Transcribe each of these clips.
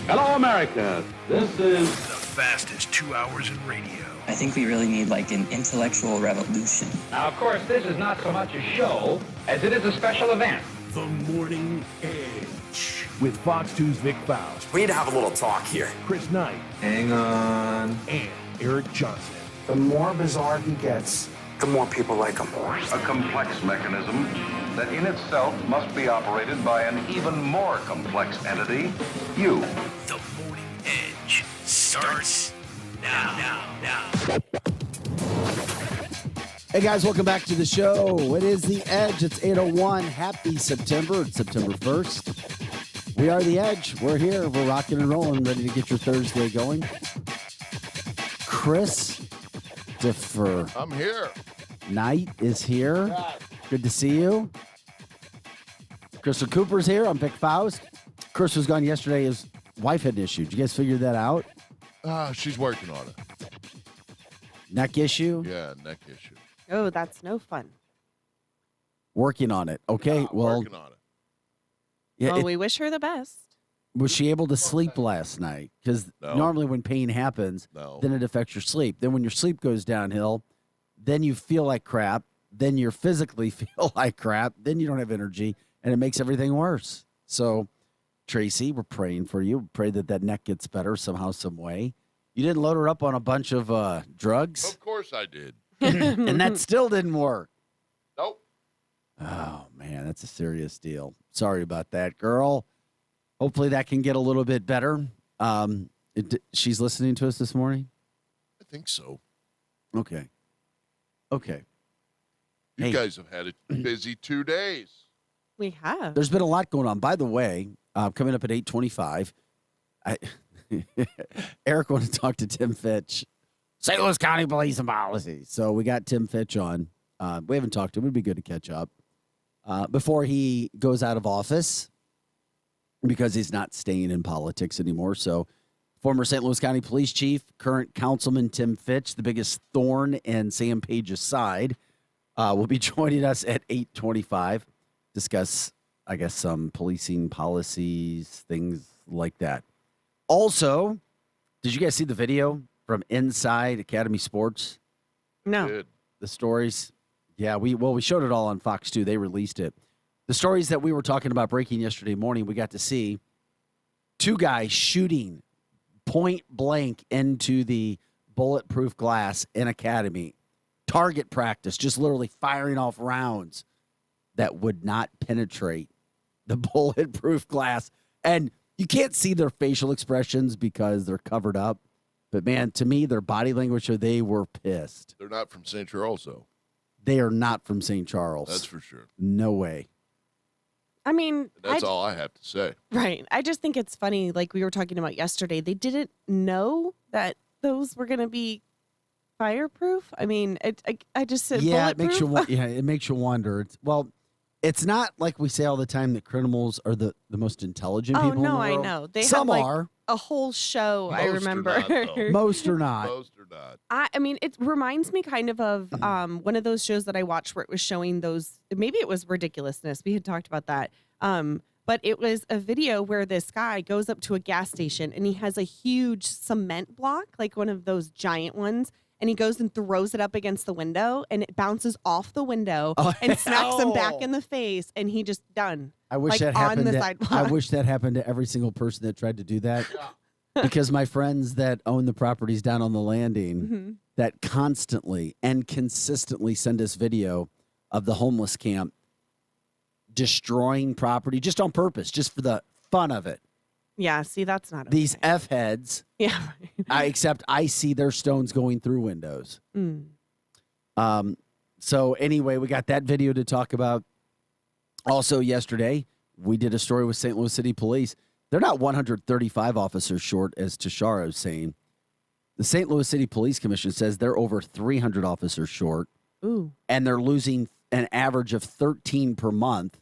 Hello, America. This is the fastest 2 hours in radio. I think we really need like an intellectual revolution. Now, of course, this is not so much a show as it is a special event. The Morning Edge with Fox 2's Vic Faust, We need to have a little talk here. Chris Knight, Hang on. and Eric Johnson. The more bizarre he gets, The more people like him. A complex mechanism that in itself must be operated by an even more complex entity, you. The Morning Edge starts now. Hey guys, welcome back to the show. It is The Edge. It's 8:01. Happy September. It's September 1st. We are The Edge. We're here. We're rocking and rolling, ready to get your Thursday going. Christopher I'm here. Knight is here. Good to see you. Crystal Cooper's here. I'm Vic Faust. Chris was gone yesterday. His wife had an issue. Did you guys figure that out? She's working on it. Neck issue? Yeah, neck issue. Oh, that's no fun. Working on it. Okay, well. Working on it. Yeah, Well, we wish her the best. was she able to sleep last night? Because No. normally when pain happens, No. then it affects your sleep. Then when your sleep goes downhill, then you feel like crap. Then you physically feel like crap. Then you don't have energy, and it makes everything worse. So, Tracy, we're praying for you. Pray that that neck gets better somehow, some way. You didn't load her up on a bunch of drugs, Of course I did. and that still didn't work. Nope. Oh, man, that's a serious deal. Sorry about that, girl. Hopefully that can get a little bit better. She's listening to us this morning? I think so. Okay. Okay. You Hey. guys have had a busy 2 days. We have. There's been a lot going on. By the way, coming up at 8:25, Eric wanted to talk to Tim Fitch, St. Louis County Police and Policy. So we got Tim Fitch on. We haven't talked to him. It'd be good to catch up before he goes out of office because he's not staying in politics anymore. So former St. Louis County Police Chief, current Councilman Tim Fitch, the biggest thorn in Sam Page's side, will be joining us at 8:25. Discuss, I guess, some policing policies, things like that. Also, did you guys see the video from inside Academy Sports? No. Good. The stories? Yeah, we showed it all on Fox 2. They released it. The stories that we were talking about breaking yesterday morning, we got to see two guys shooting point blank into the bulletproof glass in Academy. Target practice, just literally firing off rounds that would not penetrate the bulletproof glass. And you can't see their facial expressions because they're covered up. But, man, to me, their body language, they were pissed. They're not from St. Charles, though. They are not from St. Charles. That's for sure. No way. I mean, That's all I have to say. Right. I just think it's funny, like we were talking about yesterday. They didn't know that those were going to be fireproof. I mean, I just said Yeah, bulletproof. it makes you wonder. It's not like we say all the time that criminals are the most intelligent people in the no, world. I know. They Some have, like, are. a whole show, I Most are remember. not, though. Most are not. Most are not. I mean, it reminds me kind of one of those shows that I watched where it was showing those, maybe it was Ridiculousness. We had talked about that. But it was a video where this guy goes up to a gas station and he has a huge cement block, like one of those giant ones. And he goes and throws it up against the window and it bounces off the window and smacks him back in the face. And he just done. I wish like, that on happened. the sidewalk. I wish that happened to every single person that tried to do that. Because my friends that own the properties down on the landing that constantly and consistently send us video of the homeless camp destroying property just on purpose, just for the fun of it. Yeah, see, that's not okay. These F-heads, Yeah. except I see their stones going through windows. So anyway, we got that video to talk about. Also yesterday, we did a story with St. Louis City Police. They're not 135 officers short, as Tashara was saying. The St. Louis City Police Commission says they're over 300 officers short. Ooh. And they're losing an average of 13 per month.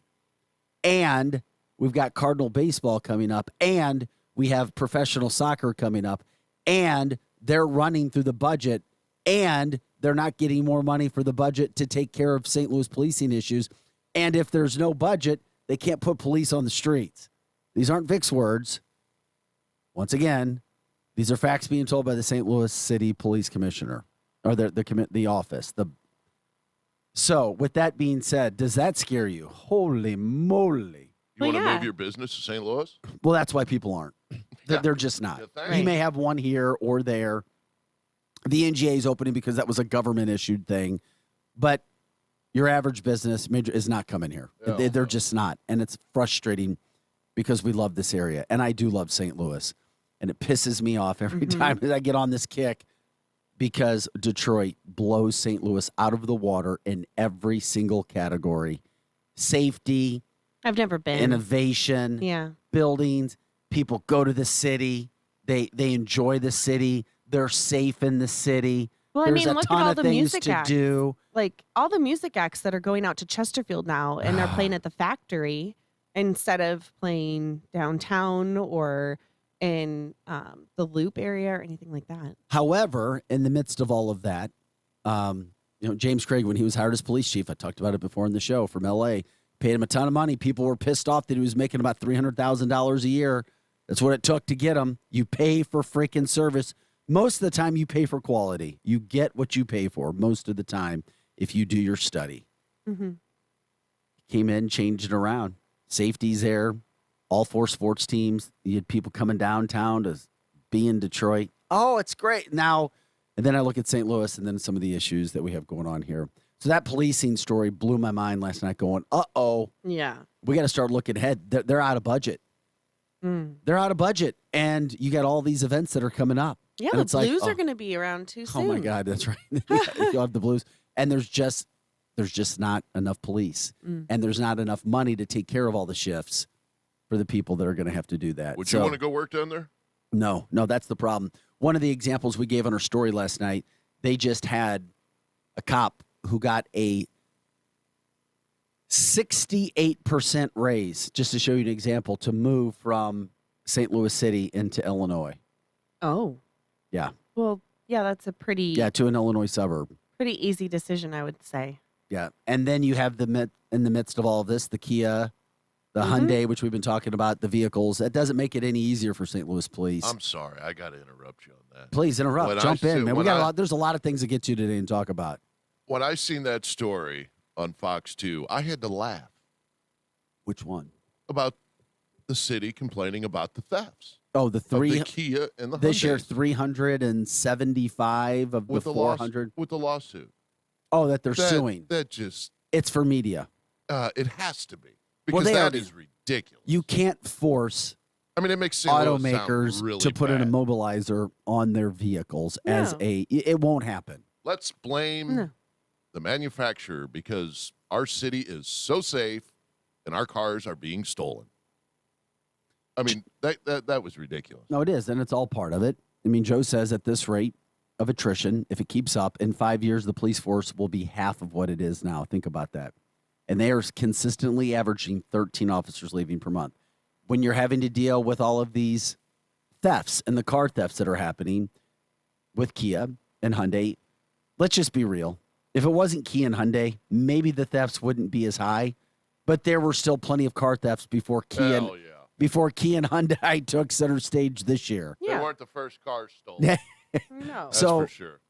And we've got Cardinal baseball coming up, and we have professional soccer coming up, and they're running through the budget, and they're not getting more money for the budget to take care of St. Louis policing issues. And if there's no budget, they can't put police on the streets. These aren't Vic's words. once again, these are facts being told by the St. Louis City Police Commissioner or the office. So, with that being said, does that scare you? Holy moly! You want to move your business to St. Louis? Well, that's why people aren't. They're just not. You may have one here or there. The NGA is opening because that was a government issued thing, but your average business is not coming here. They're just not, and it's frustrating because we love this area, and I do love St. Louis, and it pisses me off every time that I get on this kick because Detroit blows St. Louis out of the water in every single category: safety. I've never been. Innovation. Yeah. Buildings. People go to the city. They enjoy the city. They're safe in the city. Well, There's I mean, look at all the music acts. Do. Like all the music acts that are going out to Chesterfield now and they're playing at the factory instead of playing downtown or in the Loop area or anything like that. However, in the midst of all of that, James Craig, when he was hired as police chief, I talked about it before in the show, from L.A., paid him a ton of money. People were pissed off that he was making about $300,000 a year. That's what it took to get him. You pay for freaking service. Most of the time, you pay for quality. You get what you pay for most of the time if you do your study. Mm-hmm. Came in, changed it around. Safety's there. All 4 sports teams. You had people coming downtown to be in Detroit. Oh, it's great. Now, and then I look at St. Louis and then some of the issues that we have going on here. So that policing story blew my mind last night going, uh-oh. Yeah. We got to start looking ahead. They're out of budget. They're out of budget. And you got all these events that are coming up. Yeah, and the Blues are going to be around too soon. Oh, my God, that's right. You'll have the Blues. And there's just not enough police. And there's not enough money to take care of all the shifts for the people that are going to have to do that. Would you want to go work down there? No, that's the problem. One of the examples we gave on our story last night, they just had a cop who got a 68% raise, just to show you an example, to move from St. Louis City into Illinois. Oh. Yeah. Well, yeah, that's a pretty to an Illinois suburb. Pretty easy decision, I would say. Yeah. And then you have in the midst of all of this, the Kia, the Hyundai, which we've been talking about, the vehicles. That doesn't make it any easier for St. Louis police. I'm sorry. I got to interrupt you on that. Please interrupt. Jump in, man. There's a lot of things to get to today and talk about. When I seen that story on Fox 2, I had to laugh. Which one? About the city complaining about the thefts. Oh, the Kia and the this Hyundais. year, 375 of the 400 with the lawsuit. Oh, that they're suing. It's for media. It has to be because that is ridiculous. You can't force. I mean, it makes automakers really to put bad. an immobilizer on their vehicles it won't happen. Let's blame the manufacturer because our city is so safe and our cars are being stolen. I mean, that was ridiculous. No, it is, and it's all part of it. I mean, Joe says at this rate of attrition, if it keeps up, in 5 years, the police force will be half of what it is now. Think about that. And they are consistently averaging 13 officers leaving per month. When you're having to deal with all of these thefts and the car thefts that are happening with Kia and Hyundai, let's just be real. If it wasn't Kia and Hyundai, maybe the thefts wouldn't be as high, but there were still plenty of car thefts before Kia and Hyundai took center stage this year. They weren't the first cars stolen. No. That's for sure.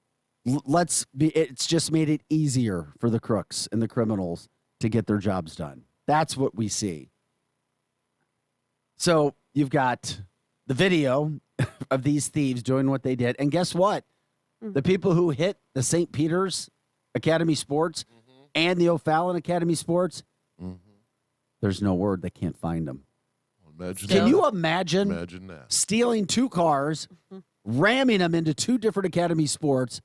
It's just made it easier for the crooks and the criminals to get their jobs done. That's what we see. So you've got the video of these thieves doing what they did. And guess what? The people who hit the St. Peter's Academy Sports and the O'Fallon Academy Sports, there's no word. They can't find them. Can you imagine that? Stealing 2 cars, ramming them into 2 different Academy Sports,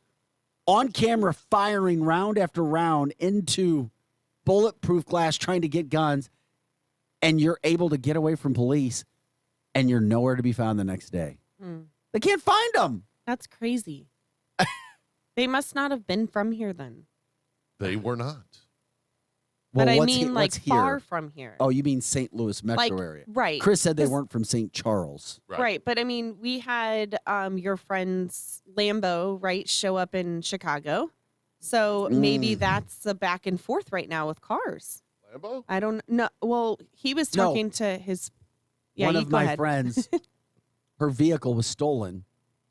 on camera firing round after round into bulletproof glass trying to get guns, and you're able to get away from police, and you're nowhere to be found the next day? They can't find them. That's crazy. They must not have been from here then. They were not. But I mean, far from here. Oh, you mean St. Louis metro area. Right. Chris said they weren't from St. Charles. Right. But I mean, we had your friend's Lambo, right, show up in Chicago. So maybe that's a back and forth right now with cars. Lambo? I don't know. Well, he was talking to his... Yeah, one you of go my ahead. friends her vehicle was stolen.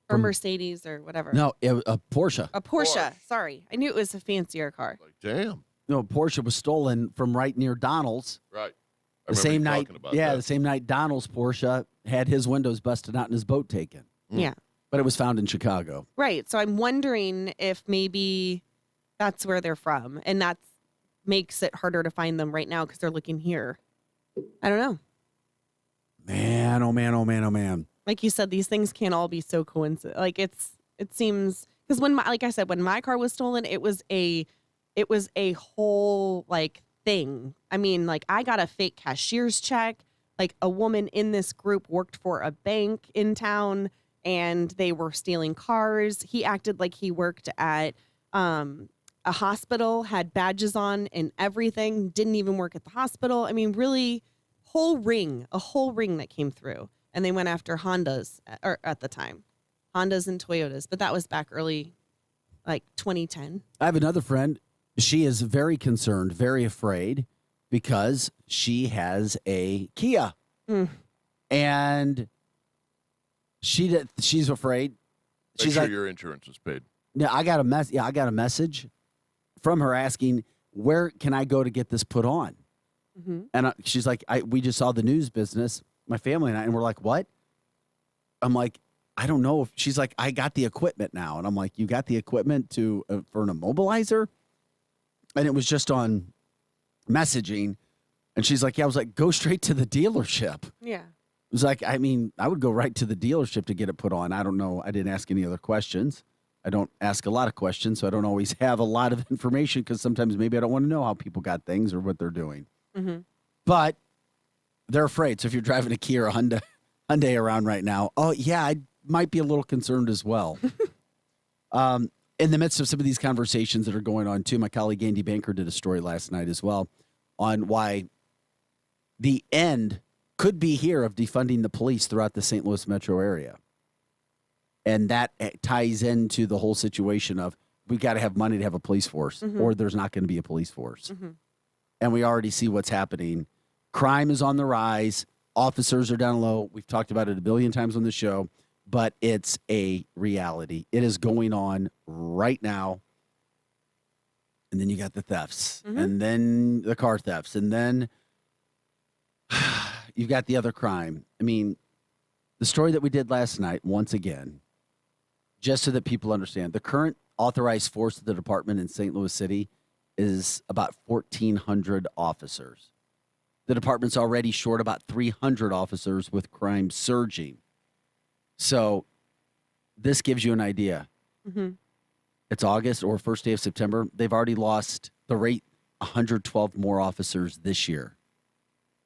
Or Mercedes or whatever. No, it was a Porsche. A Porsche. Sorry. I knew it was a fancier car. Like, damn. No, Porsche was stolen from right near Donald's. Right. The same night. Yeah, the same night Donald's Porsche had his windows busted out and his boat taken. Yeah. But it was found in Chicago. Right. So I'm wondering if maybe that's where they're from. And that makes it harder to find them right now because they're looking here. I don't know. Man, oh man, oh man, oh man. Like you said, these things can't all be so coincident. Like it seems because like I said, when my car was stolen, it was a whole like thing. I mean, like I got a fake cashier's check. Like a woman in this group worked for a bank in town and they were stealing cars. He acted like he worked at a hospital, had badges on and everything, didn't even work at the hospital. I mean, really a whole ring that came through. And they went after Hondas at the time, Hondas and Toyotas. But that was back early, like 2010. I have another friend. She is very concerned, very afraid because she has a Kia. And she's afraid. Make sure your insurance is paid. Yeah, I got a message from her asking, where can I go to get this put on? And she's like, we just saw the news business, my family and I, and we're like, what? I'm like, I don't know. She's like, I got the equipment now. And I'm like, you got the equipment for an immobilizer? And it was just on messaging. And she's like, yeah. I was like, go straight to the dealership. Yeah. It was like, I mean, I would go right to the dealership to get it put on. I don't know. I didn't ask any other questions. I don't ask a lot of questions, so I don't always have a lot of information because sometimes maybe I don't want to know how people got things or what they're doing. But they're afraid. So if you're driving a Kia or a Hyundai around right now, oh, yeah, I might be a little concerned as well. In the midst of some of these conversations that are going on, too, my colleague Andy Banker did a story last night as well on why the end could be here of defunding the police throughout the St. Louis metro area. And that ties into the whole situation of we got to have money to have a police force or there's not going to be a police force. And we already see what's happening. Crime is on the rise. Officers are down low. We've talked about it a billion times on the show, but it's a reality. It is going on right now. And then you got the thefts and then the car thefts and then you've got the other crime. I mean, the story that we did last night, once again, just so that people understand, the current authorized force of the department in St. Louis City is about 1,400 officers. The department's already short about 300 officers with crime surging. So this gives you an idea. It's August or first day of September. They've already lost the rate 112 more officers this year.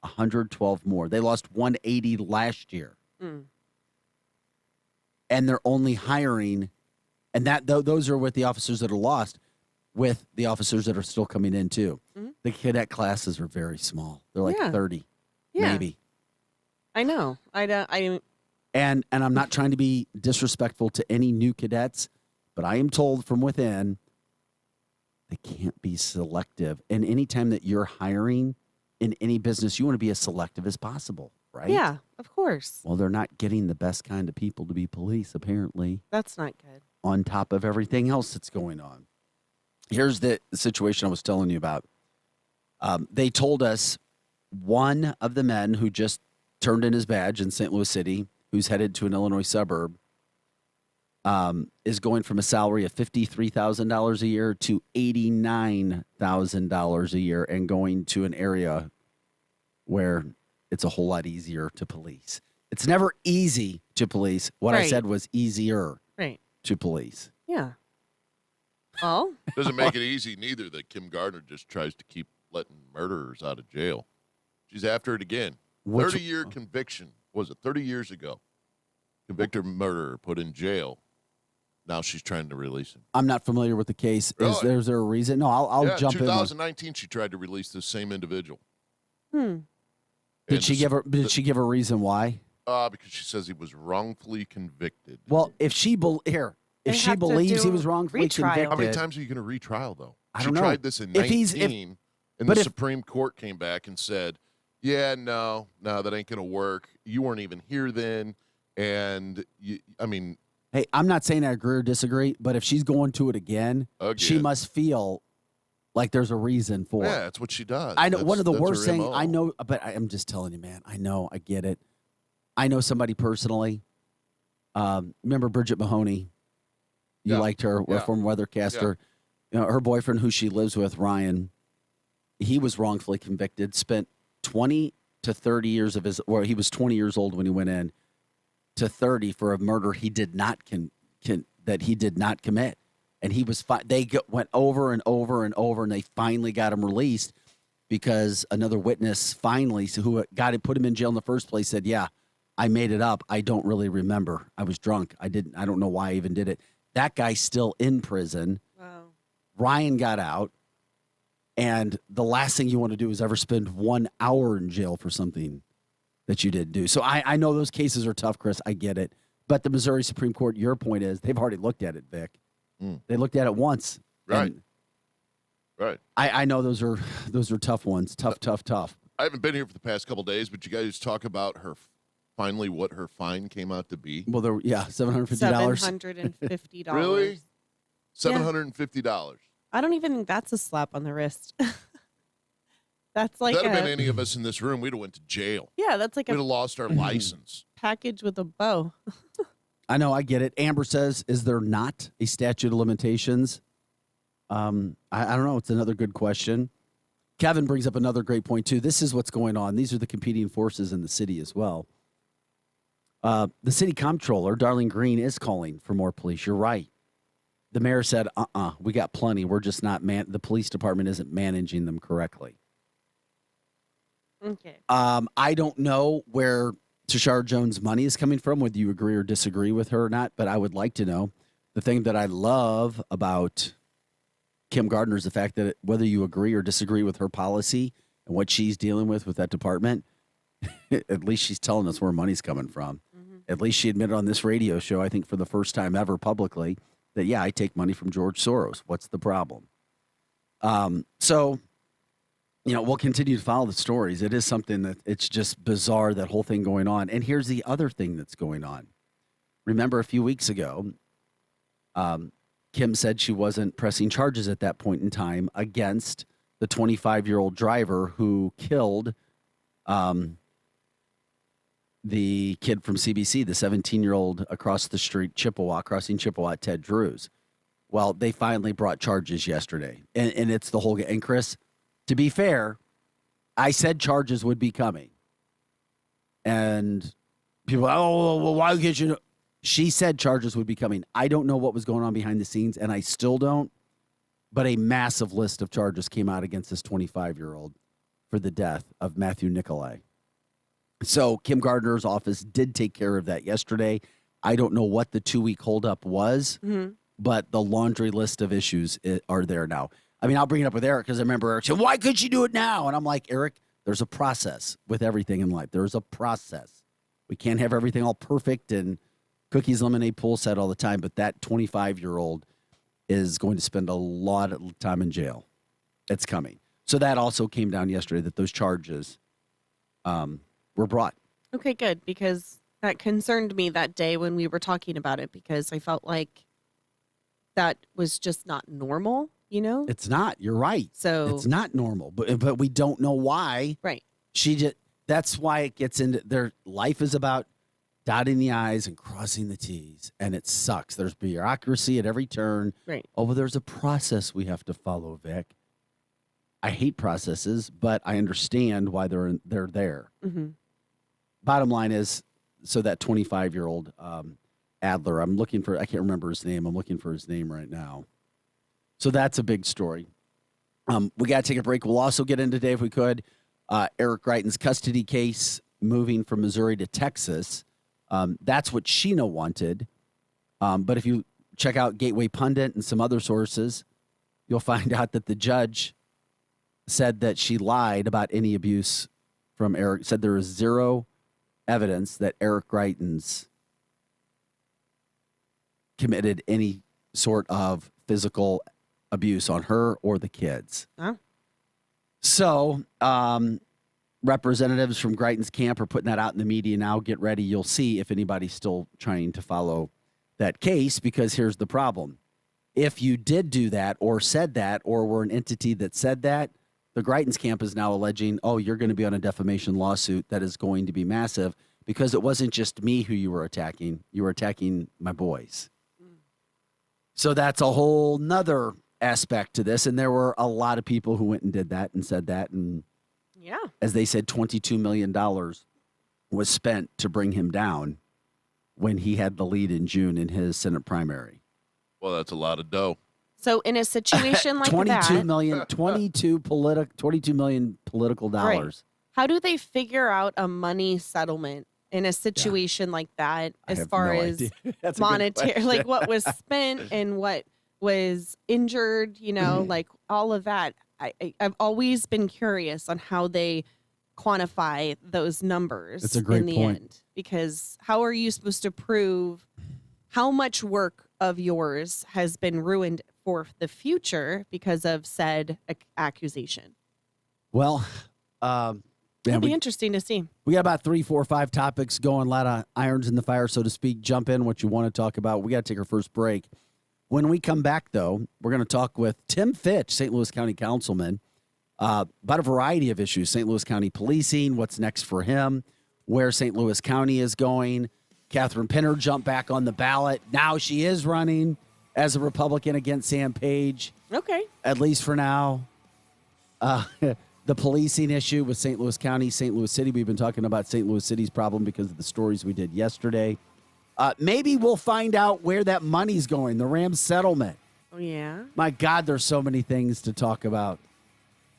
112 more. They lost 180 last year. And they're only hiring, and those are with the officers that are lost, with the officers that are still coming in too. The cadet classes are very small. They're like 30, maybe. I know. And I'm not trying to be disrespectful to any new cadets, but I am told from within they can't be selective. And anytime that you're hiring in any business, you want to be as selective as possible, right? Yeah, of course. Well, they're not getting the best kind of people to be police, apparently. That's not good. On top of everything else that's going on. Here's the situation I was telling you about. They told us one of the men who just turned in his badge in St. Louis City, who's headed to an Illinois suburb, is going from a salary of $53,000 a year to $89,000 a year and going to an area where it's a whole lot easier to police. It's never easy to police. What I said was easier to police. Yeah. Oh. Doesn't make it easy neither that Kim Gardner just tries to keep letting murderers out of jail. She's after it again. 30-year conviction. Was it 30 years ago? Convicted murderer put in jail. Now she's trying to release him. I'm not familiar with the case. Really? Is there a reason? No, I'll jump in. 2019, she tried to release the same individual. Did she give a reason why? Because she says he was wrongfully convicted. Well, if she believes he was wrongfully convicted, how many times are you going to retrial though? I don't know. She tried this in 19, and the Supreme Court came back and said, "Yeah, no, that ain't going to work. You weren't even here then. And, Hey, I'm not saying I agree or disagree, but if she's going to it again, she must feel like there's a reason for it. Yeah, that's what she does. I know one of the That's worst her things. MO. I know, but I'm just telling you, man. I know, I get it. I know somebody personally. Remember Bridget Mahoney? You liked her, former weathercaster. You know, her boyfriend, who she lives with, Ryan. He was wrongfully convicted. Spent 20 to 30 years of his. Well, he was 20 years old when he went in. To 30 for a murder he did not that he did not commit, and he was went over and over and over, and they finally got him released because another witness finally, who put him in jail in the first place, said, "Yeah, I made it up. I don't really remember. I was drunk. I don't know why I even did it." That guy's still in prison. Wow. Ryan got out, and the last thing you want to do is ever spend 1 hour in jail for something that you didn't do. So I know those cases are tough, Chris. I get it. But the Missouri Supreme Court, your point is, they've already looked at it, Vic. They looked at it once. Right. Right. I know those are tough ones. Tough. I haven't been here for the past couple of days, but you guys talk about her, finally what her fine came out to be. Well, $750. $750. Really? $750. I don't even think that's a slap on the wrist. That's like That'd have been any of us in this room. We'd have went to jail. Yeah, that's like we'd have lost our license. Package with a bow. I know, I get it. Amber says, is there not a statute of limitations? I don't know. It's another good question. Kevin brings up another great point, too. This is what's going on. These are the competing forces in the city as well. The city comptroller, Darlene Green, is calling for more police. You're right. The mayor said, we got plenty. We're just not, the police department isn't managing them correctly. Okay. I don't know where Tashara Jones' money is coming from, whether you agree or disagree with her or not, but I would like to know. The thing that I love about Kim Gardner is the fact that whether you agree or disagree with her policy and what she's dealing with that department, at least she's telling us where money's coming from. Mm-hmm. At least she admitted on this radio show, I think for the first time ever publicly, that, yeah, I take money from George Soros. What's the problem? So, we'll continue to follow the stories. It is something that it's just bizarre, that whole thing going on. And here's the other thing that's going on. Remember a few weeks ago, Kim said she wasn't pressing charges at that point in time against the 25-year-old driver who killed the kid from CBC, the 17-year-old across the street, crossing Chippewa, Ted Drews. Well, they finally brought charges yesterday. And it's the whole – and Chris – to be fair, I said charges would be coming. And people, well, why can't you know? She said charges would be coming. I don't know what was going on behind the scenes, and I still don't. But a massive list of charges came out against this 25-year-old for the death of Matthew Nicolai. So Kim Gardner's office did take care of that yesterday. I don't know what the 2-week holdup was, but the laundry list of issues are there now. I mean, I'll bring it up with Eric because I remember Eric said, why couldn't you do it now? And I'm like, Eric, there's a process with everything in life. There's a process. We can't have everything all perfect and cookies, lemonade, pool set all the time. But that 25-year-old is going to spend a lot of time in jail. It's coming. So that also came down yesterday, that those charges were brought. Okay, good. Because that concerned me that day when we were talking about it, because I felt like that was just not normal. It's not. You're right. So it's not normal, but we don't know why. Right. That's why it gets into their life is about dotting the I's and crossing the T's, and it sucks. There's bureaucracy at every turn. Right. Oh, well, there's a process we have to follow, Vic. I hate processes, but I understand why they're there. Mm-hmm. Bottom line is, so that 25-year-old Adler, I can't remember his name. I'm looking for his name right now. So that's a big story. We got to take a break. We'll also get into today, if we could, Eric Greitens' custody case moving from Missouri to Texas. That's what Sheena wanted. But if you check out Gateway Pundit and some other sources, you'll find out that the judge said that she lied about any abuse from Eric, said there is zero evidence that Eric Greitens committed any sort of physical abuse on her or the kids. Huh? So representatives from Greitens camp are putting that out in the media now. Get ready. You'll see if anybody's still trying to follow that case, because here's the problem. If you did do that or said that or were an entity that said that, the Greitens camp is now alleging, oh, you're going to be on a defamation lawsuit that is going to be massive because it wasn't just me who you were attacking. You were attacking my boys. So that's a whole nother aspect to this. And there were a lot of people who went and did that and said that. And yeah, as they said, $22 million was spent to bring him down when he had the lead in June in his Senate primary. Well, that's a lot of dough. So in a situation like that, $22 million political dollars. Right. How do they figure out a money settlement in a situation like that, as far as monetary, like what was spent and what was injured, like all of that? I've always been curious on how they quantify those numbers. That's a great in the point. end, because how are you supposed to prove how much work of yours has been ruined for the future because of said accusation? Well, it'll be interesting to see. We got about 3, 4, 5 topics going, a lot of irons in the fire, so to speak. Jump in what you want to talk about. We got to take our first break. When we come back, though, we're going to talk with Tim Fitch, St. Louis County Councilman, about a variety of issues. St. Louis County policing, what's next for him, where St. Louis County is going. Catherine Pinner jumped back on the ballot. Now she is running as a Republican against Sam Page. Okay. At least for now. The policing issue with St. Louis County, St. Louis City. We've been talking about St. Louis City's problem because of the stories we did yesterday. Maybe we'll find out where that money's going, the Rams settlement. Oh, yeah? My God, there's so many things to talk about.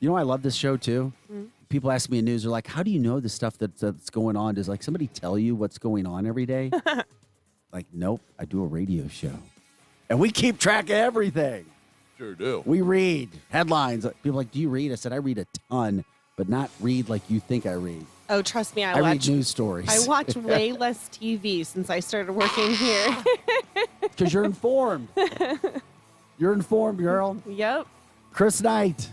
You know, I love this show, too. Mm-hmm. People ask me in news, they're like, how do you know the stuff that's going on? Does, like, somebody tell you what's going on every day? Like, nope, I do a radio show. And we keep track of everything. Sure do. We read headlines. People are like, do you read? I said, I read a ton, but not read like you think I read. Oh, trust me, I read news stories. I watch way less TV since I started working here. Because you're informed. You're informed, girl. Yep. Chris Knight,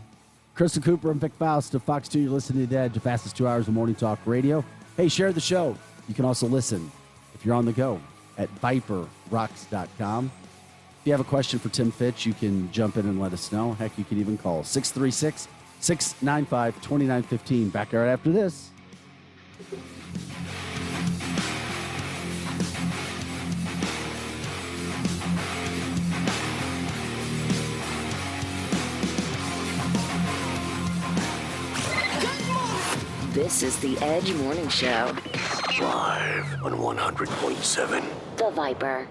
Kristen Cooper, and Vic Faust of Fox 2. You're listening to The Edge, the fastest 2 hours of morning talk radio. Hey, share the show. You can also listen if you're on the go at viperrocks.com. If you have a question for Tim Fitch, you can jump in and let us know. Heck, you can even call 636-695-2915. Back right after this. This is the Edge Morning Show. Live on 100.7. The Viper.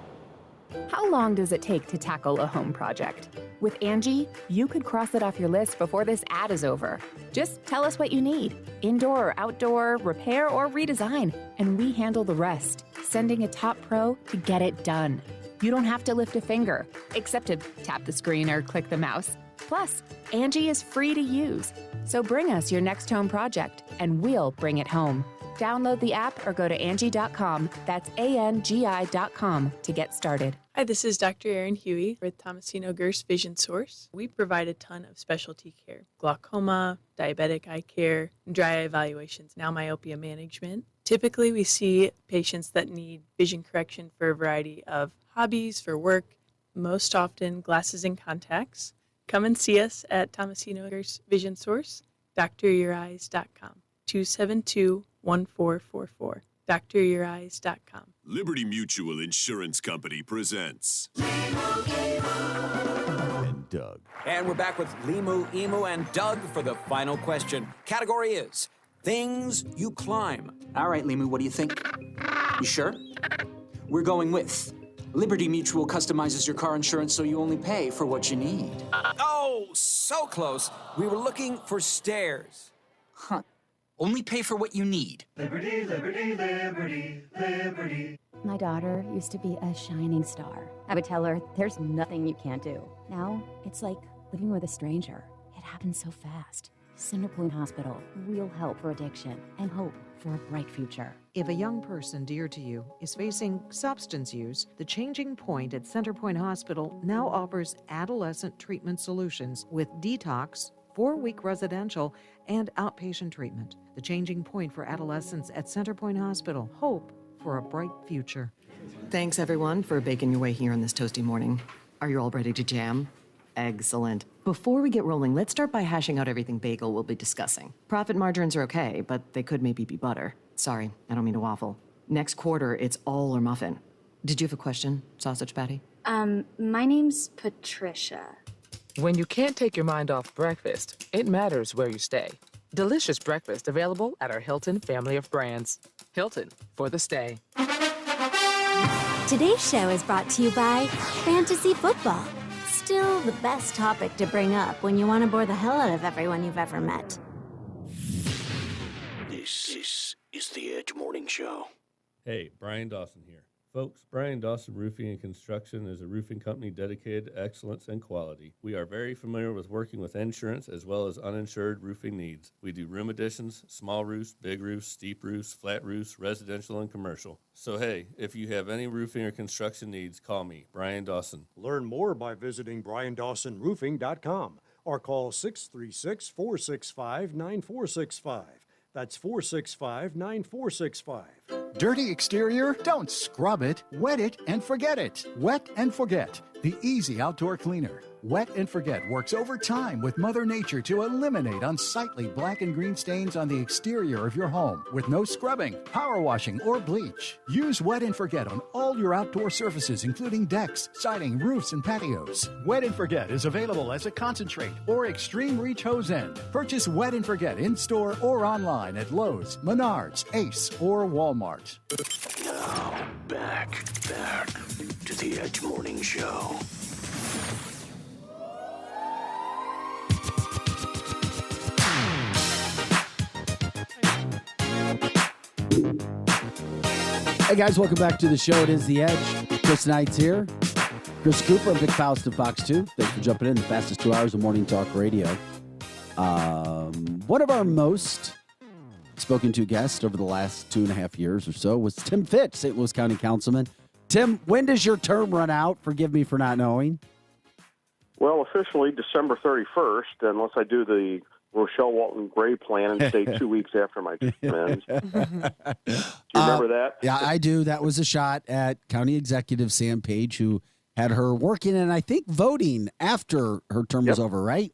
How long does it take to tackle a home project? With Angie, you could cross it off your list before this ad is over. Just tell us what you need. Indoor or outdoor, repair or redesign. And we handle the rest, sending a top pro to get it done. You don't have to lift a finger, except to tap the screen or click the mouse. Plus, Angie is free to use. So bring us your next home project, and we'll bring it home. Download the app or go to Angie.com. That's ANGI.com to get started. Hi, this is Dr. Erin Huey with Tomasino Gerst Vision Source. We provide a ton of specialty care: glaucoma, diabetic eye care, dry eye evaluations, now myopia management. Typically, we see patients that need vision correction for a variety of hobbies, for work, most often glasses and contacts. Come and see us at Tomasino Gerst Vision Source, dryoureyes.com, 272-1444, dryoureyes.com. Liberty Mutual Insurance Company presents And Doug. And we're back with Limu, Emu, and Doug for the final question. Category is things you climb. All right, Limu, what do you think? You sure? We're going with Liberty Mutual customizes your car insurance so you only pay for what you need. Oh, so close. We were looking for stairs. Huh. Only pay for what you need. Liberty, liberty, liberty, liberty. My daughter used to be a shining star. I would tell her, there's nothing you can't do. Now, it's like living with a stranger. It happens so fast. Centerpoint Hospital, real help for addiction and hope for a bright future. If a young person dear to you is facing substance use, the Changing Point at Centerpoint Hospital now offers adolescent treatment solutions with detox, 4-week residential, and outpatient treatment. the changing point for adolescents at Centerpoint Hospital. Hope for a bright future. Thanks, everyone, for baking your way here on this toasty morning. Are you all ready to jam? Excellent. Before we get rolling, let's start by hashing out everything bagel will be discussing. Profit margins are okay, but they could maybe be butter. Sorry, I don't mean to waffle. Next quarter, it's all or muffin. Did you have a question, Sausage Patty? My name's Patricia. When you can't take your mind off breakfast, it matters where you stay. Delicious breakfast available at our Hilton family of brands. Hilton, for the stay. Today's show is brought to you by fantasy football. Still the best topic to bring up when you want to bore the hell out of everyone you've ever met. This is the Edge Morning Show. Hey, Brian Dawson here. Folks, Brian Dawson Roofing and Construction is a roofing company dedicated to excellence and quality. We are very familiar with working with insurance as well as uninsured roofing needs. We do room additions, small roofs, big roofs, steep roofs, flat roofs, residential and commercial. So hey, if you have any roofing or construction needs, call me, Brian Dawson. Learn more by visiting BrianDawsonRoofing.com or call 636-465-9465. That's 465-9465. Dirty exterior? Don't scrub it. Wet it and forget it. Wet and Forget, the easy outdoor cleaner. Wet and Forget works overtime with Mother Nature to eliminate unsightly black and green stains on the exterior of your home with no scrubbing, power washing, or bleach. Use Wet and Forget on all your outdoor surfaces, including decks, siding, roofs, and patios. Wet and Forget is available as a concentrate or extreme reach hose end. Purchase Wet and Forget in-store or online at Lowe's, Menards, Ace, or Walmart. Now, back to the Edge Morning Show. Hey guys, welcome back to the show. It is The Edge. Chris Knight's here. Chris Cooper and Vic Faust of Fox 2. Thanks for jumping in. The fastest 2 hours of morning talk radio. One of our most spoken to guests over the last 2.5 years or so was Tim Fitch, St. Louis County Councilman. Tim, when does your term run out? Forgive me for not knowing. Well, officially December 31st, unless I do the Rochelle Walton Gray plan and stay 2 weeks after my term ends. Do you remember that? Yeah, I do. That was a shot at County Executive Sam Page, who had her working and I think voting after her term was over, right?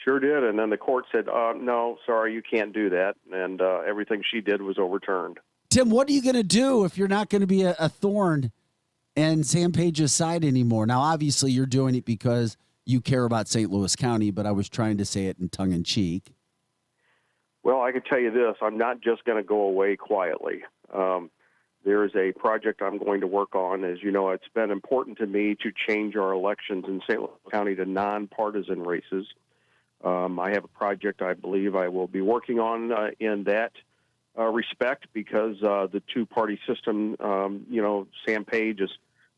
Sure did. And then the court said, no, sorry, you can't do that. And everything she did was overturned. Tim, what are you going to do if you're not going to be a thorn in Sam Page's side anymore? Now, obviously, you're doing it because you care about St. Louis County, but I was trying to say it in tongue in cheek. Well, I can tell you this. I'm not just going to go away quietly. There is a project I'm going to work on. As you know, it's been important to me to change our elections in St. Louis County to nonpartisan races. I have a project I believe I will be working on in that respect because the two-party system, Sam Page has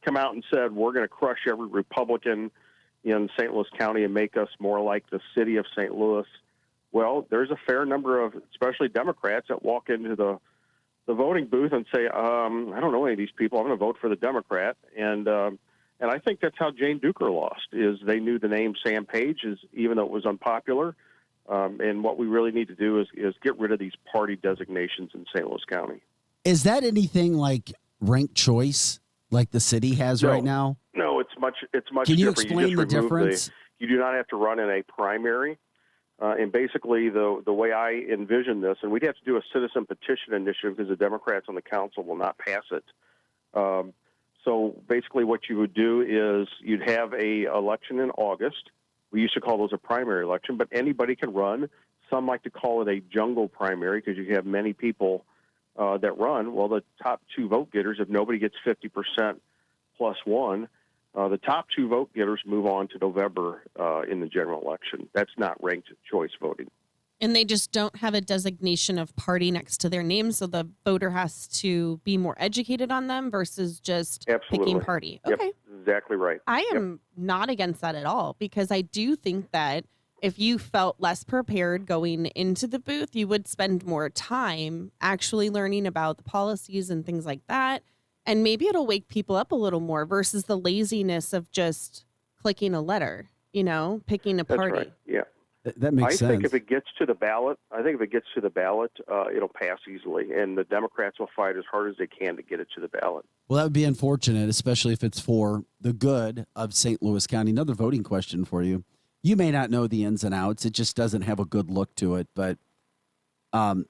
come out and said, we're going to crush every Republican in St. Louis County and make us more like the city of St. Louis. Well, there's a fair number of, especially Democrats, that walk into the voting booth and say, I don't know any of these people. I'm going to vote for the Democrat. And I think that's how Jane Duker lost, is they knew the name Sam Page, even though it was unpopular. And what we really need to do is get rid of these party designations in St. Louis County. Is that anything like ranked choice, like the city has right now? No, it's much Can you different. explain the difference? You do not have to run in a primary. And basically, the way I envision this, and we'd have to do a citizen petition initiative because the Democrats on the council will not pass it. So basically what you would do is you'd have a election in August. We used to call those a primary election, but anybody can run. Some like to call it a jungle primary because you have many people that run. Well, the top two vote getters, if nobody gets 50% plus one, the top two vote getters move on to November in the general election. That's not ranked choice voting. And they just don't have a designation of party next to their name, so the voter has to be more educated on them versus just picking party. Yep, Okay. exactly right. I am not against that at all, because I do think that if you felt less prepared going into the booth, you would spend more time actually learning about the policies and things like that. And maybe it'll wake people up a little more versus the laziness of just clicking a letter, picking a party. That's right. Yeah. That makes sense. I think if it gets to the ballot, it'll pass easily, and the Democrats will fight as hard as they can to get it to the ballot. Well, that would be unfortunate, especially if it's for the good of St. Louis County. Another voting question for you. You may not know the ins and outs. It just doesn't have a good look to it. But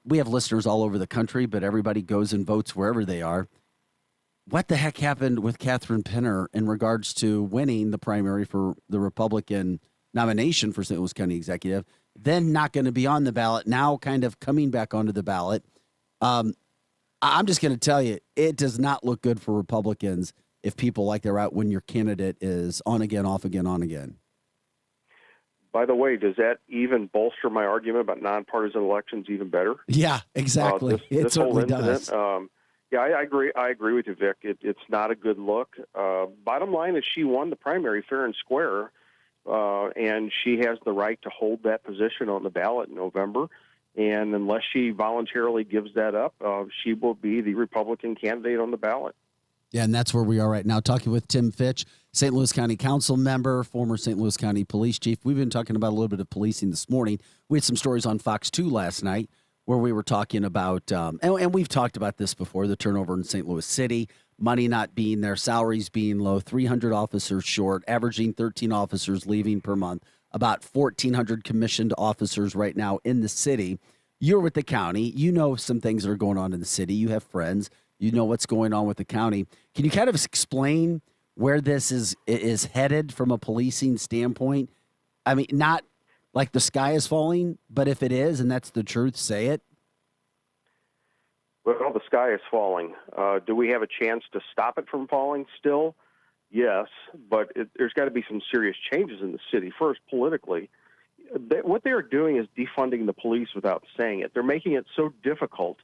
we have listeners all over the country, but everybody goes and votes wherever they are. What the heck happened with Catherine Pinner in regards to winning the primary for the Republican nomination for St. Louis County Executive, then not going to be on the ballot, now kind of coming back onto the ballot? I'm just going to tell you, it does not look good for Republicans if people like they're out when your candidate is on again, off again, on again. By the way, does that even bolster my argument about nonpartisan elections even better? Yeah, exactly. It certainly does. Yeah, I agree. I agree with you, Vic. It's not a good look. Bottom line is she won the primary fair and square, and she has the right to hold that position on the ballot in November. And unless she voluntarily gives that up, she will be the Republican candidate on the ballot. Yeah, and that's where we are right now, talking with Tim Fitch, St. Louis County Council member, former St. Louis County Police Chief. We've been talking about a little bit of policing this morning. We had some stories on Fox 2 last night where we were talking about, and we've talked about this before, the turnover in St. Louis City, money not being there, salaries being low, 300 officers short, averaging 13 officers leaving per month, about 1,400 commissioned officers right now in the city. You're with the county. You know some things that are going on in the city. You have friends. You know what's going on with the county. Can you kind of explain where this is headed from a policing standpoint? I mean, not like the sky is falling, but if it is, and that's the truth, say it. Well, the sky is falling. Do we have a chance to stop it from falling still? Yes, but there's got to be some serious changes in the city. First, politically, what they are doing is defunding the police without saying it. They're making it so difficult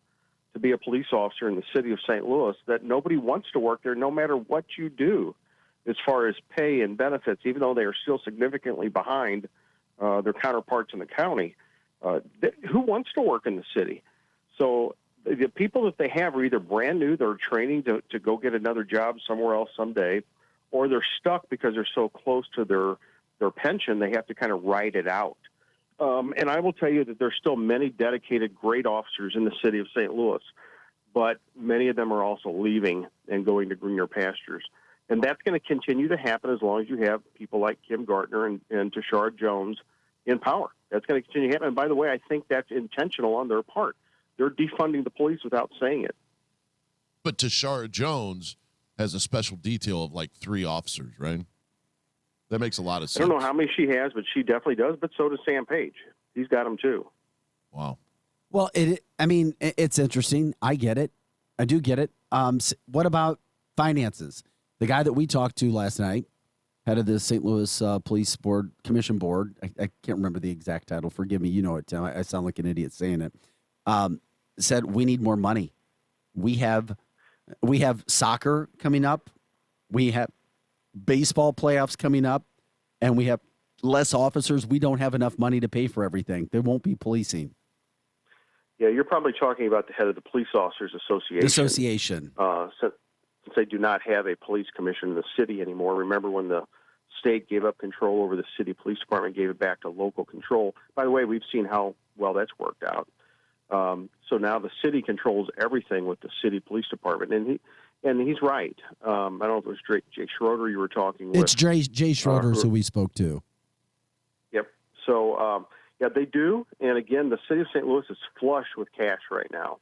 to be a police officer in the city of St. Louis that nobody wants to work there no matter what you do as far as pay and benefits, even though they are still significantly behind their counterparts in the county. Who wants to work in the city? So the people that they have are either brand new, they're training to go get another job somewhere else someday, or they're stuck because they're so close to their pension, they have to kind of ride it out. And I will tell you that there's still many dedicated, great officers in the city of St. Louis, but many of them are also leaving and going to greener pastures. And that's going to continue to happen as long as you have people like Kim Gartner and Tashara Jones in power. That's going to continue to happen. And by the way, I think that's intentional on their part. They're defunding the police without saying it. But Tashara Jones has a special detail of like 3 officers, right? That makes a lot of sense. I don't know how many she has, but she definitely does. But so does Sam Page. He's got them too. Wow. Well, it's interesting. I get it. I do get it. What about finances? The guy that we talked to last night, head of the St. Louis Police Board Commission Board, I can't remember the exact title. Forgive me. You know it, Tim. I sound like an idiot saying it. Said we need more money. We have soccer coming up. We have baseball playoffs coming up, and we have less officers. We don't have enough money to pay for everything. There won't be policing. Yeah, you're probably talking about the head of the Police Officers Association. Since they do not have a police commission in the city anymore. Remember when the state gave up control over the city police department, gave it back to local control. By the way, we've seen how well that's worked out. So now the city controls everything with the city police department, and he's right. I don't know if it was Jay Schroeder you were talking with. It's Jay Schroeder who we spoke to. Yep. So, yeah, they do. And again, the city of St. Louis is flush with cash right now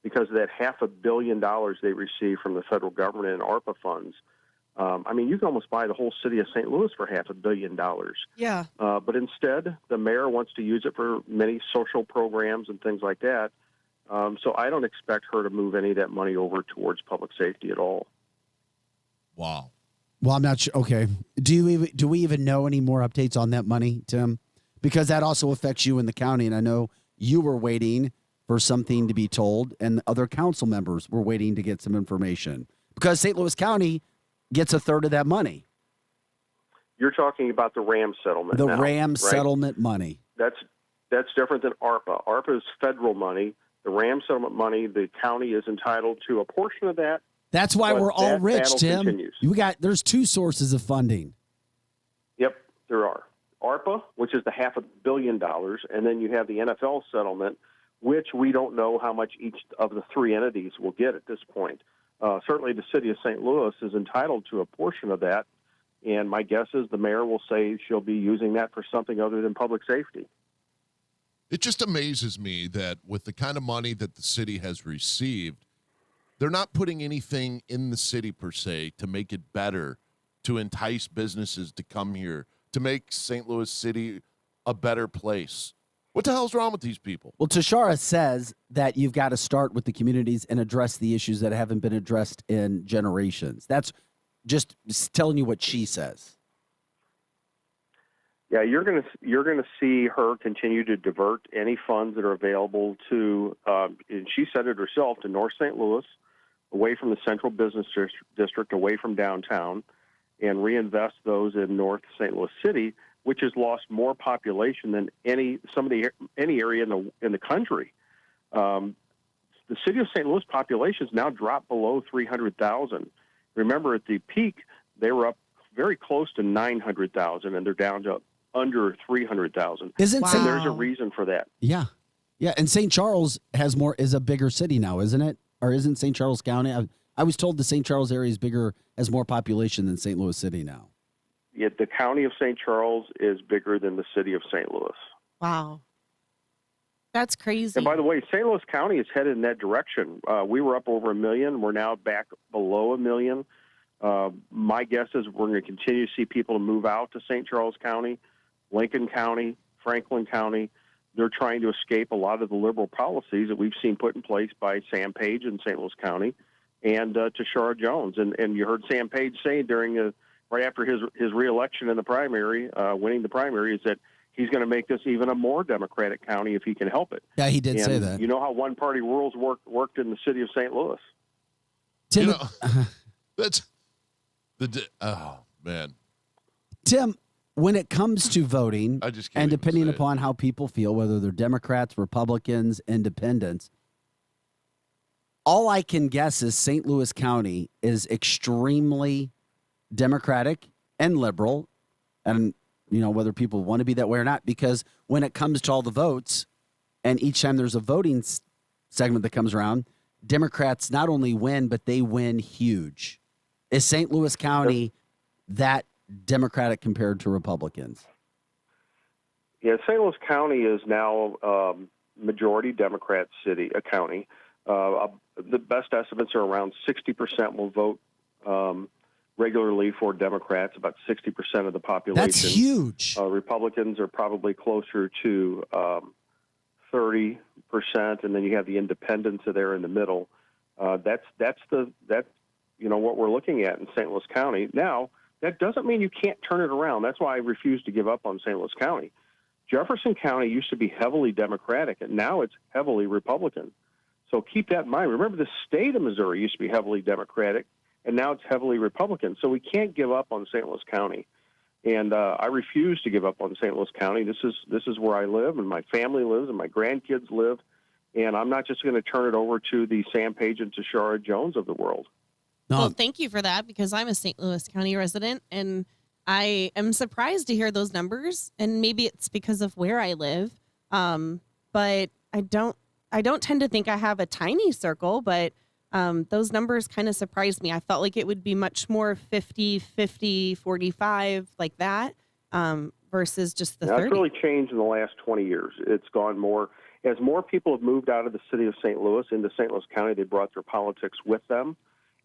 because of that $500 million they receive from the federal government in ARPA funds. I mean, you can almost buy the whole city of St. Louis for $500 million. Yeah. But instead, the mayor wants to use it for many social programs and things like that. So I don't expect her to move any of that money over towards public safety at all. Wow. Well, I'm not sure. Okay. Do we even know any more updates on that money, Tim? Because that also affects you in the county. And I know you were waiting for something to be told, and other council members were waiting to get some information. Because St. Louis County gets a third of that money. You're talking about the RAM settlement. The now, RAM right? settlement money. That's different than ARPA. ARPA is federal money. The RAM settlement money, the county is entitled to a portion of that. That's why we're all rich, Tim. Continues. There's 2 sources of funding. Yep, there are. ARPA, which is the $500 million, and then you have the NFL settlement, which we don't know how much each of the three entities will get at this point. Certainly the city of St. Louis is entitled to a portion of that, and my guess is the mayor will say she'll be using that for something other than public safety. It just amazes me that with the kind of money that the city has received, they're not putting anything in the city per se to make it better, to entice businesses to come here, to make St. Louis City a better place. What the hell's wrong with these people? Well, Tashara says that you've got to start with the communities and address the issues that haven't been addressed in generations. That's just telling you what she says. Yeah, you're gonna see her continue to divert any funds that are available to, and she said it herself, to North St. Louis, away from the central business district, away from downtown, and reinvest those in North St. Louis City, which has lost more population than any area in the country. The city of St. Louis population has now dropped below 300,000. Remember, at the peak, they were up very close to 900,000, and they're down to under 300,000. And there's a reason for that. Yeah. Yeah. And St. Charles is a bigger city now, isn't it? Or isn't St. Charles County? I was told the St. Charles area is bigger, has more population than St. Louis City now. Yet the county of St. Charles is bigger than the city of St. Louis. Wow. That's crazy. And by the way, St. Louis County is headed in that direction. We were up over 1 million. We're now back below 1 million. My guess is we're going to continue to see people move out to St. Charles County, Lincoln County, Franklin County. They're trying to escape a lot of the liberal policies that we've seen put in place by Sam Page in St. Louis County and Tashara Jones. And you heard Sam Page say right after his reelection in the primary, winning the primary, is that he's going to make this even a more Democratic county if he can help it. Yeah, he did say that. You know how one-party rules worked in the city of St. Louis. Tim, that's oh man, Tim. When it comes to voting, and depending upon how people feel, whether they're Democrats, Republicans, Independents, all I can guess is St. Louis County is extremely Democratic and liberal, and whether people want to be that way or not, because when it comes to all the votes, and each time there's a voting segment that comes around, Democrats not only win, but they win huge. Is St. Louis County that Democratic compared to Republicans? Yeah, St. Louis County is now majority Democrat county. The best estimates are around 60% will vote regularly for Democrats, about 60% of the population. That's huge. Republicans are probably closer to 30%, and then you have the independents there in the middle. That's what we're looking at in St. Louis County. Now, that doesn't mean you can't turn it around. That's why I refuse to give up on St. Louis County. Jefferson County used to be heavily Democratic, and now it's heavily Republican. So keep that in mind. Remember, the state of Missouri used to be heavily Democratic, and now it's heavily Republican. So we can't give up on St. Louis County. And I refuse to give up on St. Louis County. This is where I live, and my family lives, and my grandkids live. And I'm not just going to turn it over to the Sam Page and Tashara Jones of the world. Well, thank you for that, because I'm a St. Louis County resident, and I am surprised to hear those numbers, and maybe it's because of where I live. But I don't tend to think I have a tiny circle, but those numbers kind of surprised me. I felt like it would be much more 50, 50, 45 like that versus just the 30. That's really changed in the last 20 years. It's gone more. As more people have moved out of the city of St. Louis into St. Louis County, they brought their politics with them.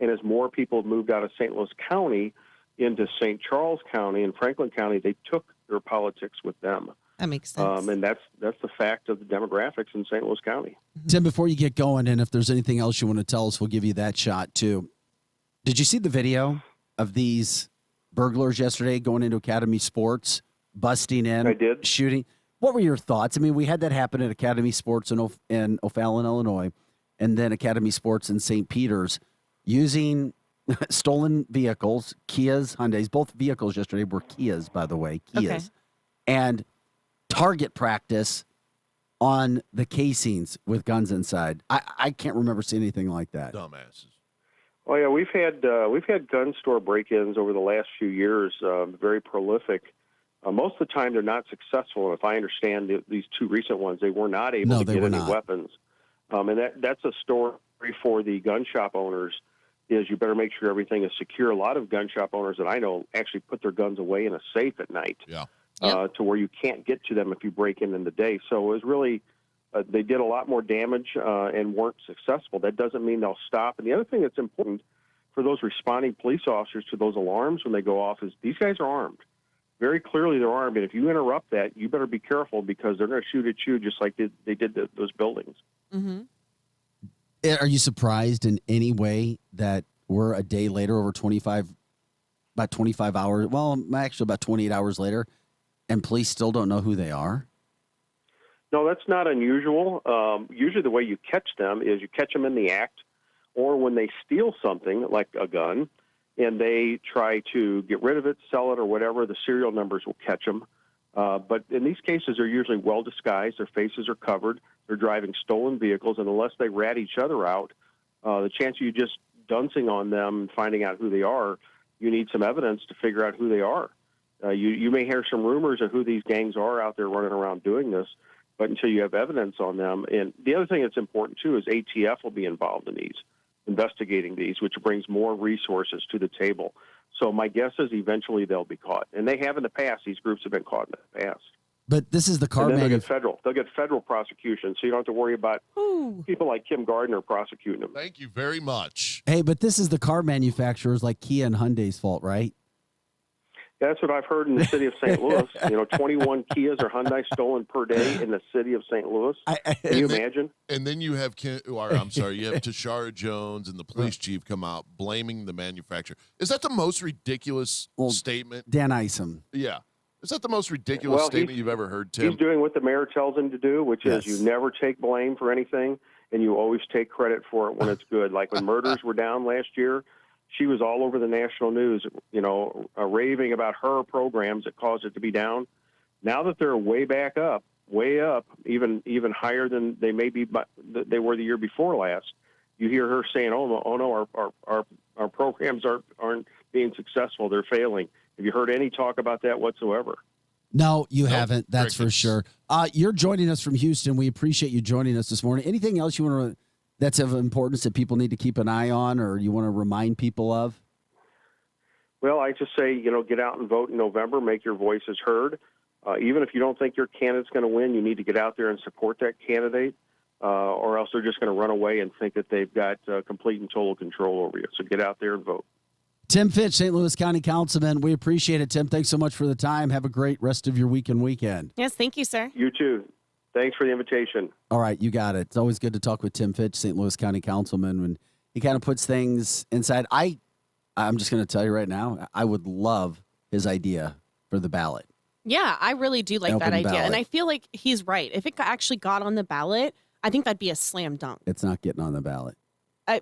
And as more people have moved out of St. Louis County into St. Charles County and Franklin County, they took their politics with them. That makes sense. And that's the fact of the demographics in St. Louis County. Tim, before you get going, and if there's anything else you want to tell us, we'll give you that shot too. Did you see the video of these burglars yesterday going into Academy Sports, busting in, I did. shooting? What were your thoughts? I mean, we had that happen at Academy Sports in O'Fallon, Illinois, and then Academy Sports in St. Peter's, using stolen vehicles, Kias, Hyundais. Both vehicles yesterday were Kias, by the way, Kias. Okay. And target practice on the casings with guns inside. I can't remember seeing anything like that. Dumbasses. Oh yeah, we've had gun store break-ins over the last few years, very prolific Most of the time, they're not successful. And if I understand these two recent ones, they were not able to get any weapons. And that's a story for the gun shop owners, is you better make sure everything is secure. A lot of gun shop owners that I know actually put their guns away in a safe at night to where you can't get to them if you break in the day. So it was really, they did a lot more damage and weren't successful. That doesn't mean they'll stop. And the other thing that's important for those responding police officers to those alarms when they go off is these guys are armed. Very clearly they're armed. And if you interrupt that, you better be careful because they're going to shoot at you just like they did those buildings. Mm-hmm. Are you surprised in any way that we're a day later, about 25 hours, well, actually about 28 hours later, and police still don't know who they are? No, that's not unusual. Usually the way you catch them is you catch them in the act, or when they steal something like a gun and they try to get rid of it, sell it, or whatever, the serial numbers will catch them. But in these cases, they're usually well disguised. Their faces are covered. They're driving stolen vehicles, and unless they rat each other out, the chance of you just duncing on them and finding out who they are, you need some evidence to figure out who they are. You may hear some rumors of who these gangs are out there running around doing this, but until you have evidence on them. And the other thing that's important, too, is ATF will be involved in these, investigating these, which brings more resources to the table. So my guess is eventually they'll be caught. And they have in the past. These groups have been caught in the past. But this is the car manufacturer. They'll get federal prosecution, so you don't have to worry about people like Kim Gardner prosecuting them. Thank you very much. Hey, but this is the car manufacturers like Kia and Hyundai's fault, right? That's what I've heard in the city of St. Louis. 21 Kias or Hyundai stolen per day in the city of St. Louis. Can you imagine? And then you have, you have Tashara Jones and the police chief come out blaming the manufacturer. Is that the most ridiculous statement? Dan Isom. Yeah. Is that the most ridiculous statement you've ever heard, Tim? He's doing what the mayor tells him to do, which is you never take blame for anything, and you always take credit for it when it's good. Like when murders were down last year, she was all over the national news, raving about her programs that caused it to be down. Now that they're way up, even higher than they may be, they were the year before last. You hear her saying, "Oh no, our programs aren't being successful. They're failing." Have you heard any talk about that whatsoever? No, you haven't. That's for sure. You're joining us from Houston. We appreciate you joining us this morning. Anything else you want to? That's of importance that people need to keep an eye on, or you want to remind people of? Well, I just say, get out and vote in November, make your voices heard. Even if you don't think your candidate's going to win, you need to get out there and support that candidate, or else they're just going to run away and think that they've got complete and total control over you. So get out there and vote. Tim Fitch, St. Louis County Councilman. We appreciate it, Tim. Thanks so much for the time. Have a great rest of your week and weekend. Yes, thank you, sir. You too. Thanks for the invitation. All right, you got it. It's always good to talk with Tim Fitch, St. Louis County Councilman, when he kind of puts things inside. I'm just going to tell you right now, I would love his idea for the ballot. Yeah, I really do like that idea. Ballot. And I feel like he's right. If it actually got on the ballot, I think that'd be a slam dunk. It's not getting on the ballot.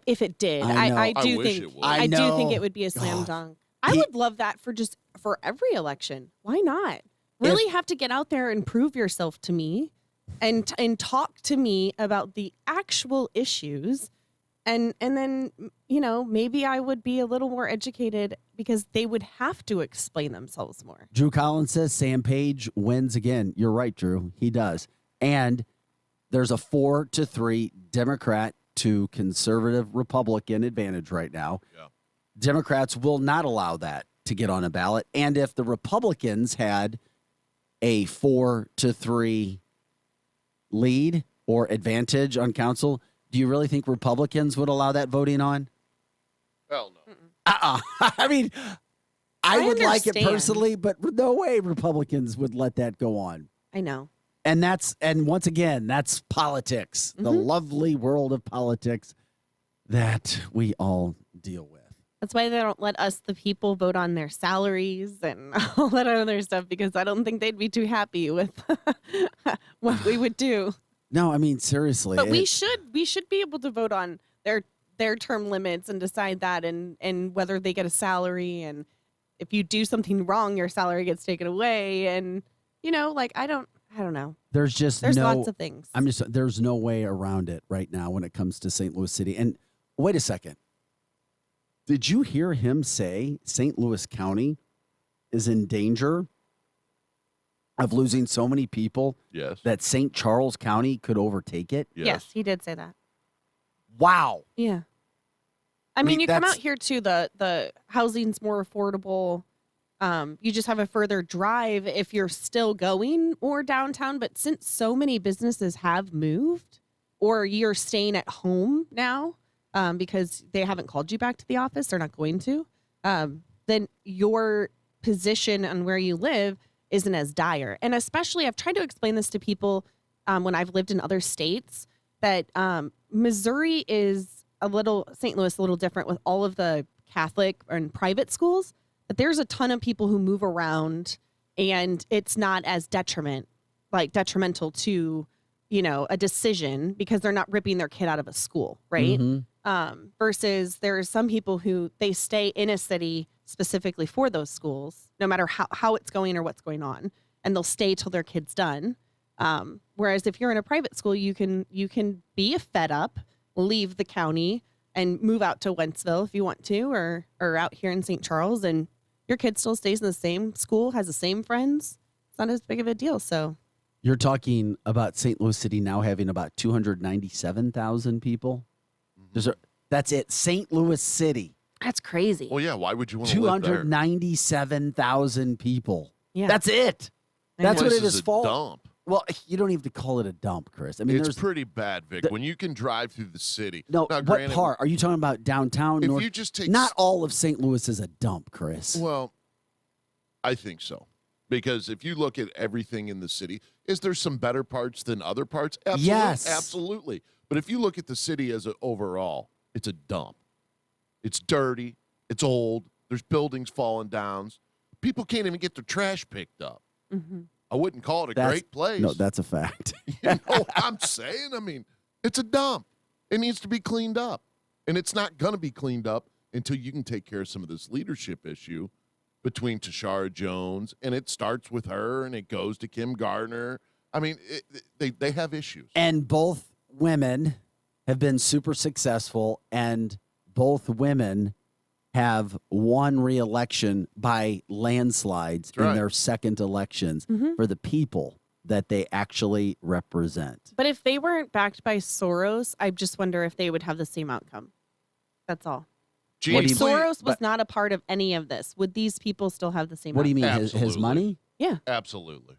If it did, I do think it would be a slam dunk. I would love that for every election. Why not? Really have to get out there and prove yourself to me and talk to me about the actual issues. And then, maybe I would be a little more educated because they would have to explain themselves more. Drew Collins says Sam Page wins again. You're right, Drew. He does. And there's a 4-3 Democrat to conservative Republican advantage right now. Yeah. Democrats will not allow that to get on a ballot. And if the Republicans had a 4-3 lead or advantage on council, do you really think Republicans would allow that voting on? Hell no. I mean, I would like it understand. personally, but no way Republicans would let that go on. I know. And once again, that's politics, the lovely world of politics that we all deal with. That's why they don't let us, the people, vote on their salaries and all that other stuff, because I don't think they'd be too happy with what we would do. No, I mean, seriously. But we should be able to vote on their term limits and decide that and whether they get a salary, and if you do something wrong, your salary gets taken away. And, I don't know. There's lots of things. There's no way around it right now when it comes to St. Louis City. And wait a second. Did you hear him say St. Louis County is in danger of losing so many people Yes. that St. Charles County could overtake it? Yes, he did say that. Wow. Yeah. I mean, you come that's- out here too, the housing's more affordable. You just have a further drive if you're still going or downtown. But since so many businesses have moved or you're staying at home now because they haven't called you back to the office, they're not going to, then your position on where you live isn't as dire. And especially, I've tried to explain this to people when I've lived in other states that Missouri is St. Louis a little different with all of the Catholic and private schools, but there's a ton of people who move around and it's not as detrimental to, a decision because they're not ripping their kid out of a school, right? Versus there are some people who they stay in a city specifically for those schools, no matter how it's going or what's going on, and they'll stay till their kid's done. Whereas if you're in a private school, you can be fed up, leave the county and move out to Wentzville if you want to, or out here in St. Charles, and your kid still stays in the same school, has the same friends. It's not as big of a deal. So You're talking about St. Louis City now having about 297,000 people. That's it. St. Louis City. That's crazy. Well, yeah. Why would you want to live there? 297,000 people. Yeah. That's it. That's what it is a for. dump. Well, you don't even have to call it a dump, Chris. I mean, It's there's pretty bad, Vic. When you can drive through the city. no. Now, What granted, part are you talking about? Downtown? If North? you just take not all of St. Louis is a dump, Chris. Well, I think so. Because if you look at everything in the city, is there some better parts than other parts? Absolutely. Yes. Absolutely. But if you look at the city as an overall, it's a dump. It's dirty. It's old. There's buildings falling down. People can't even get their trash picked up. Mm-hmm. I wouldn't call it a great place. No, that's a fact. You know what I'm saying? I mean, it's a dump. It needs to be cleaned up. And it's not going to be cleaned up until you can take care of some of this leadership issue between Tashara Jones, and it starts with her, and it goes to Kim Gardner. I mean, they have issues. And both women have been super successful, and both women have won re-election by landslides in their second elections for the people that they actually represent. But if they weren't backed by Soros, I just wonder if they would have the same outcome. That's all. If Soros was not a part of any of this, would these people still have the same What do you mean, outcome? his money? Yeah. Absolutely.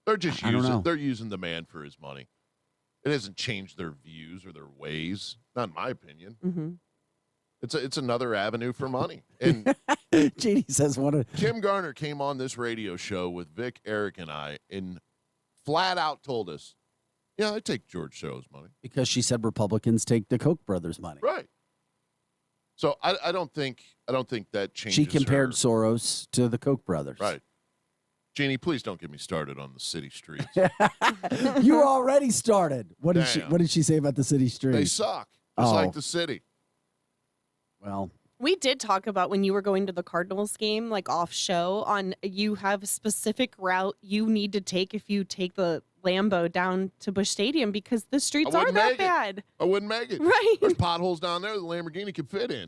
They're just I don't know. using they're using the man for his money. It hasn't changed their views or their ways, not in my opinion. Mm-hmm. It's another avenue for money. And JD says Kim Garner came on this radio show with Vic, Eric, and I, and flat out told us, "Yeah, I take George Soros's money." Because she said Republicans take the Koch brothers' money. Right. So I don't think that changes. She compared her. Soros to the Koch brothers. Right. Jeannie, please don't get me started on the city streets. You already started. What did Damn. What did she say about the city streets? They suck, just Oh. like the city. Well, We did talk about when you were going to the Cardinals game, like off show, on you have a specific route you need to take if you take the Lambo down to Busch Stadium because the streets are that bad. I wouldn't make it. Right. There's potholes down there the Lamborghini could fit in.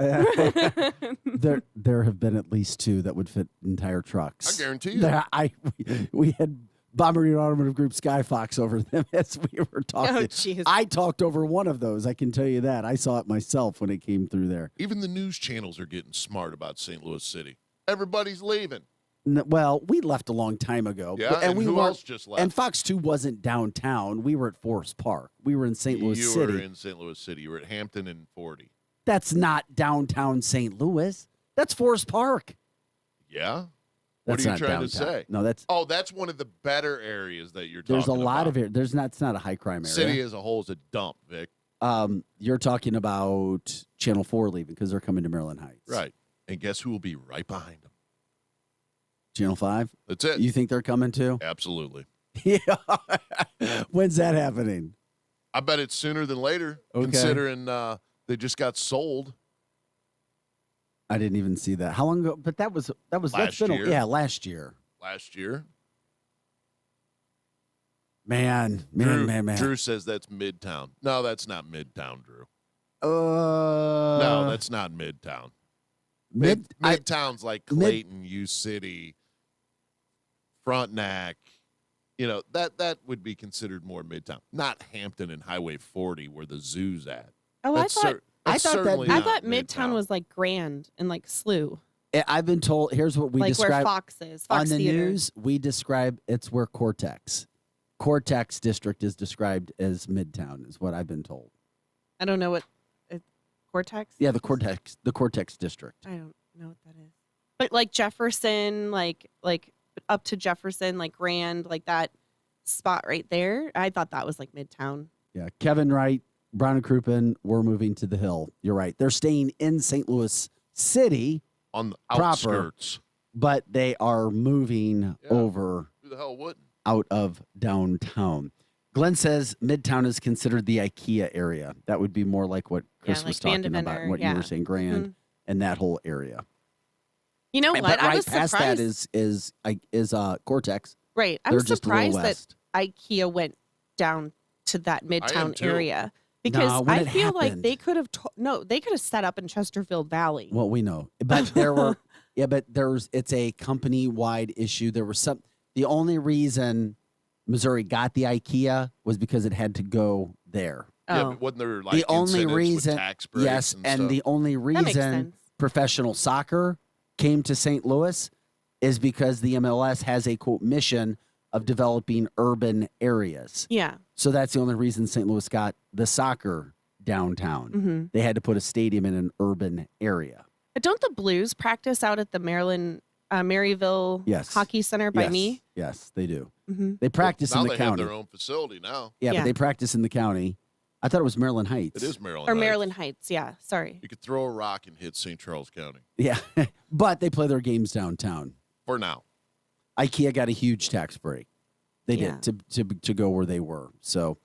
there have been at least two that would fit entire trucks. I guarantee you. We had Bombardier Automotive Group Skyfox over them as we were talking. Oh, jeez. I talked over one of those. I can tell you that. I saw it myself when it came through there. Even the news channels are getting smart about St. Louis City. Everybody's leaving. Well, we left a long time ago. Yeah, and we who weren't- else just left? And Fox 2 wasn't downtown. We were at Forest Park. We were in St. Louis you City. were in St. Louis City. You were at Hampton and 40. That's not downtown St. Louis. That's Forest Park. Yeah? That's what are not you trying downtown. to say? No, that's Oh, that's one of the better areas that you're talking there's a lot about. of it. It's not a high crime area. City as a whole is a dump, Vic. You're talking about Channel 4 leaving because they're coming to Maryland Heights. Right. And guess who will be right behind them? Channel 5? That's it. You think they're coming too? Absolutely. Yeah. When's that happening? I bet it's sooner than later, Okay. considering they just got sold. I didn't even see that. How long ago? But that's Last been year. last year. Last year. Man. Drew says that's Midtown. No, that's not Midtown, Drew. No, No, that's not Midtown. Midtown's like Clayton, U City, Frontenac, that would be considered more Midtown, not Hampton and Highway 40 where the zoo's at. Oh, That's I certainly thought not Midtown was like Grand and like SLU. I've been told, here's what we like describe. where Fox is. Fox on the Theater. news, we describe it's where Cortex District is described as Midtown, is what I've been told. I don't know what Cortex. Yeah, the Cortex District. I don't know what that is. But like Jefferson, like up to Jefferson, like Grand, like that spot right there. I thought that was like Midtown. Yeah, Kevin Wright, Brown and Crouppen, we're moving to the Hill. You're right. They're staying in St. Louis City on the proper, outskirts, but they are moving over. Who the hell wouldn't? Out of downtown. Glenn says Midtown is considered the IKEA area. That would be more like what Chris was talking about, and what you were saying, Grand, and that whole area. You know what? But I right was past surprised. that is Cortex. Right. I They're was just a little surprised that west. IKEA went down to that Midtown too. area because Nah, when I it feel like happened- they could have they could have set up in Chesterfield Valley. Well, we know, but there were it's a company wide issue. There was the only reason Missouri got the IKEA was because it had to go there. Yeah, Oh. but wasn't there like The only incentives with reason, tax breaks yes, and and stuff? the only makes reason sense. professional soccer came to St. Louis is because the MLS has a quote mission of developing urban areas. Yeah. So that's the only reason St. Louis got the soccer downtown. Mhm. They had to put a stadium in an urban area. But don't the Blues practice out at the Maryville Yes. Hockey Center by Yes. me? Yes, they do. Mhm. They practice now in the they county. have their own facility now. Yeah, Yeah. but they practice in the county. I thought it was Maryland Heights. It is Maryland. Or Heights. Maryland Heights. Yeah. Sorry. You could throw a rock and hit St. Charles County Yeah, but they play their games downtown. for now. IKEA got a huge tax break. They Yeah. did to go where they were. So,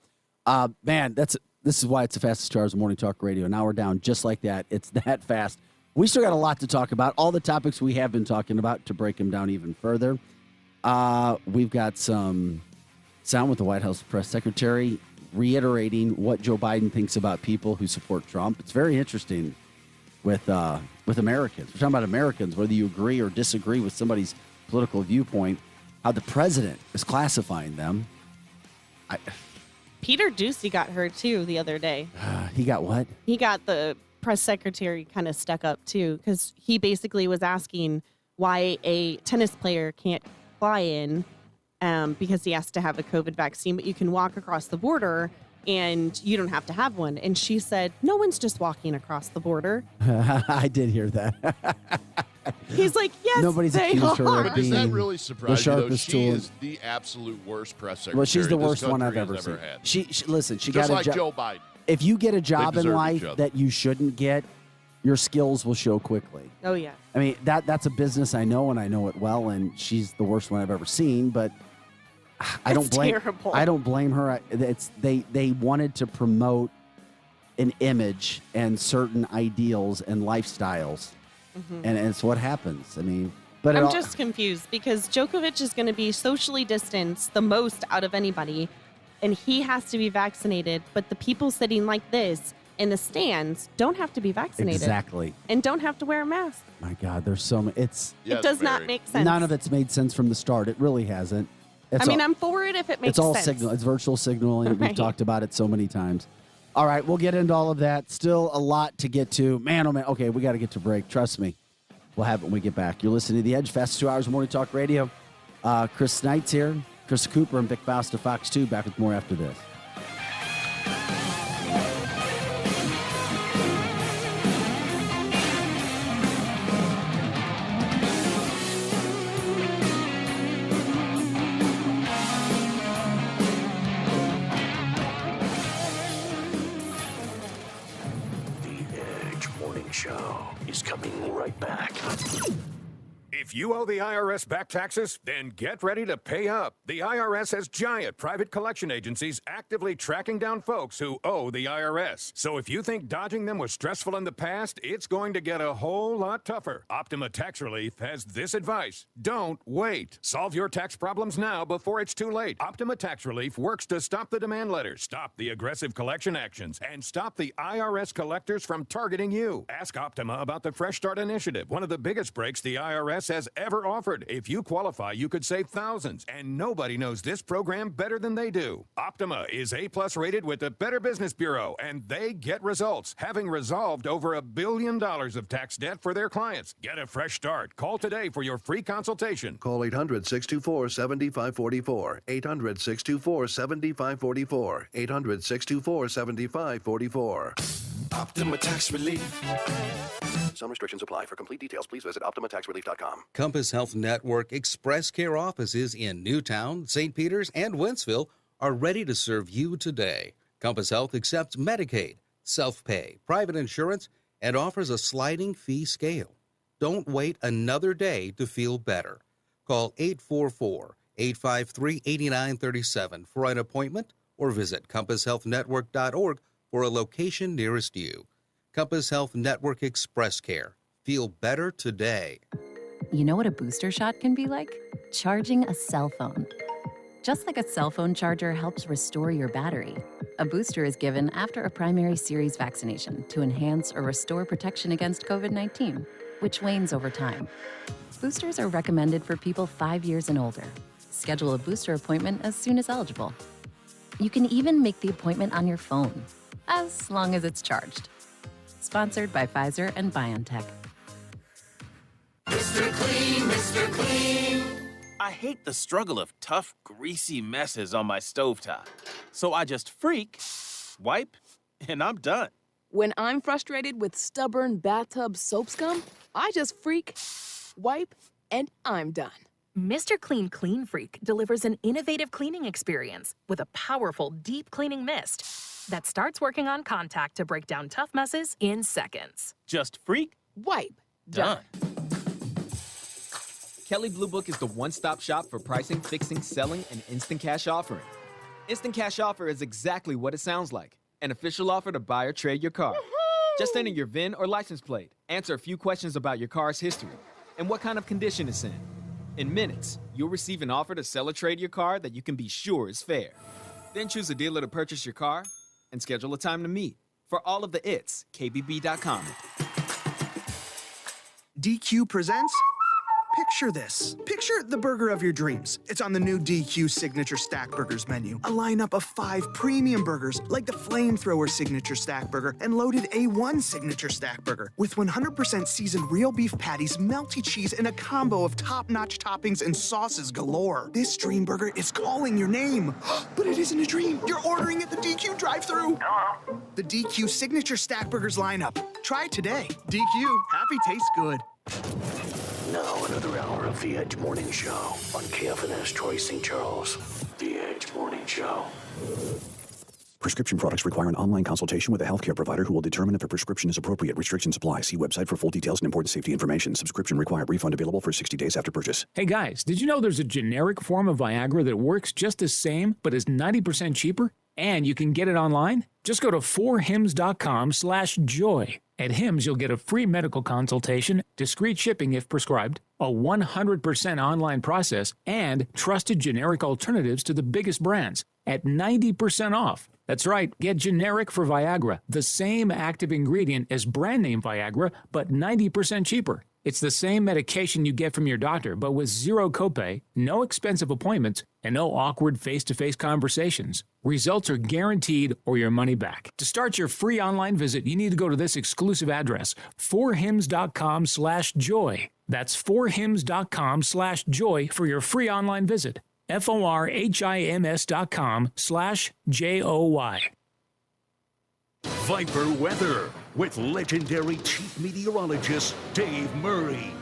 man, this is why it's the fastest 2 hours of morning talk radio. Now we're down just like that. It's that fast. We still got a lot to talk about. All the topics we have been talking about to break them down even further. We've got some sound with the White House press secretary reiterating what Joe Biden thinks about people who support Trump. It's very interesting with Americans. We're talking about Americans, whether you agree or disagree with somebody's political viewpoint, how the president is classifying them. Peter Ducey got hurt too the other day. He got what? He got the press secretary kind of stuck up too because he basically was asking why a tennis player can't fly in because he has to have a COVID vaccine, but you can walk across the border and you don't have to have one. And she said, no one's just walking across the border. I did hear that. He's like, yes, Nobody's they accused her are. of Does that being really the surprise you, though? sharpest She tool. is the absolute worst press secretary. Well, she's the this worst one I've country ever has seen. had. She listen. She Just got like a job. Joe Biden. If you get a job in deserve life each other. that you shouldn't get, your skills will show quickly. Oh, yeah. I mean, that's a business I know, and I know it well, and she's the worst one I've ever seen, but I don't It's blame terrible. I don't blame her. They wanted to promote an image and certain ideals and lifestyles, and it's what happens. I mean, but I'm just confused because Djokovic is going to be socially distanced the most out of anybody, and he has to be vaccinated, but the people sitting like this in the stands don't have to be vaccinated. Exactly. And don't have to wear a mask. My God, there's so many. It does not make sense. None of it's made sense from the start. It really hasn't. I mean, I'm for it if it makes it's all sense. signal. It's virtual signaling. We've Right. talked about it so many times. All right, we'll get into all of that. Still a lot to get to. Man, oh man. Okay, we got to get to break. Trust me. We'll have it when we get back. You're listening to The Edge, fastest 2 hours of morning talk radio. Chris Knight's here. Chris Cooper and Vic Faust of Fox 2. Back with more after this. The Edge Morning Show is coming right back. If you owe the IRS back taxes, then get ready to pay up. The IRS has giant private collection agencies actively tracking down folks who owe the IRS. So if you think dodging them was stressful in the past, it's going to get a whole lot tougher. Optima Tax Relief has this advice. Don't wait. Solve your tax problems now before it's too late. Optima Tax Relief works to stop the demand letters, stop the aggressive collection actions, and stop the IRS collectors from targeting you. Ask Optima about the Fresh Start Initiative, one of the biggest breaks the IRS has has ever offered. If you qualify, you could save thousands, and nobody knows this program better than they do. Optima is A-plus rated with the Better Business Bureau, and they get results, having resolved over $1 billion of tax debt for their clients. Get a fresh start. Call today for your free consultation. Call 800-624-7544. 800-624-7544. 800-624-7544. Optima Tax Relief. Some restrictions apply. For complete details, please visit OptimaTaxRelief.com. Compass Health Network Express Care offices in Newtown, St. Peters, and Wentzville are ready to serve you today. Compass Health accepts Medicaid, self-pay, private insurance, and offers a sliding fee scale. Don't wait another day to feel better. Call 844-853-8937 for an appointment or visit compasshealthnetwork.org for a location nearest you. Compass Health Network Express Care. Feel better today. You know what a booster shot can be like? Charging a cell phone. Just like a cell phone charger helps restore your battery, a booster is given after a primary series vaccination to enhance or restore protection against COVID-19, which wanes over time. Boosters are recommended for people 5 years and older. Schedule a booster appointment as soon as eligible. You can even make the appointment on your phone, as long as it's charged. Sponsored by Pfizer and BioNTech. Mr. Clean, Mr. Clean. I hate the struggle of tough, greasy messes on my stovetop. So I just freak, wipe, and I'm done. When I'm frustrated with stubborn bathtub soap scum, I just freak, wipe, and I'm done. Mr. Clean Clean Freak delivers an innovative cleaning experience with a powerful deep cleaning mist that starts working on contact to break down tough messes in seconds. Just freak, wipe, done. Kelley Blue Book is the one-stop shop for pricing, fixing, selling, and instant cash offering. Instant cash offer is exactly what it sounds like. An official offer to buy or trade your car. Just enter your VIN or license plate, answer a few questions about your car's history, and what kind of condition it's in. In minutes, you'll receive an offer to sell or trade your car that you can be sure is fair. Then choose a dealer to purchase your car and schedule a time to meet. For all of the its, KBB.com. DQ presents Picture this. Picture the burger of your dreams. It's on the new DQ Signature Stack Burgers menu. A lineup of 5 premium burgers like the Flamethrower Signature Stack Burger and Loaded A1 Signature Stack Burger with 100% seasoned real beef patties, melty cheese, and a combo of top-notch toppings and sauces galore. This dream burger is calling your name. But it isn't a dream. You're ordering at the DQ drive-thru. Hello? The DQ Signature Stack Burgers lineup. Try it today. DQ. Happy tastes good. Now another hour of The Edge Morning Show on KFNS Troy St. Charles. The Edge Morning Show. Prescription products require an online consultation with a healthcare provider who will determine if a prescription is appropriate. Restrictions apply. See website for full details and important safety information. Subscription required. Refund available for 60 days after purchase. Hey guys, did you know there's a generic form of Viagra that works just the same but is 90% cheaper? And you can get it online? Just go to 4hims.com/joy. At Hims, you'll get a free medical consultation, discreet shipping if prescribed, a 100% online process, and trusted generic alternatives to the biggest brands at 90% off. That's right, get generic for Viagra, the same active ingredient as brand name Viagra, but 90% cheaper. It's the same medication you get from your doctor, but with zero copay, no expensive appointments, and no awkward face-to-face conversations. Results are guaranteed or your money back. To start your free online visit, you need to go to this exclusive address, 4hims.com/joy. That's 4hims.com/joy for your free online visit. FORHIMS.com/JOY. Viper Weather with legendary chief meteorologist Dave Murray.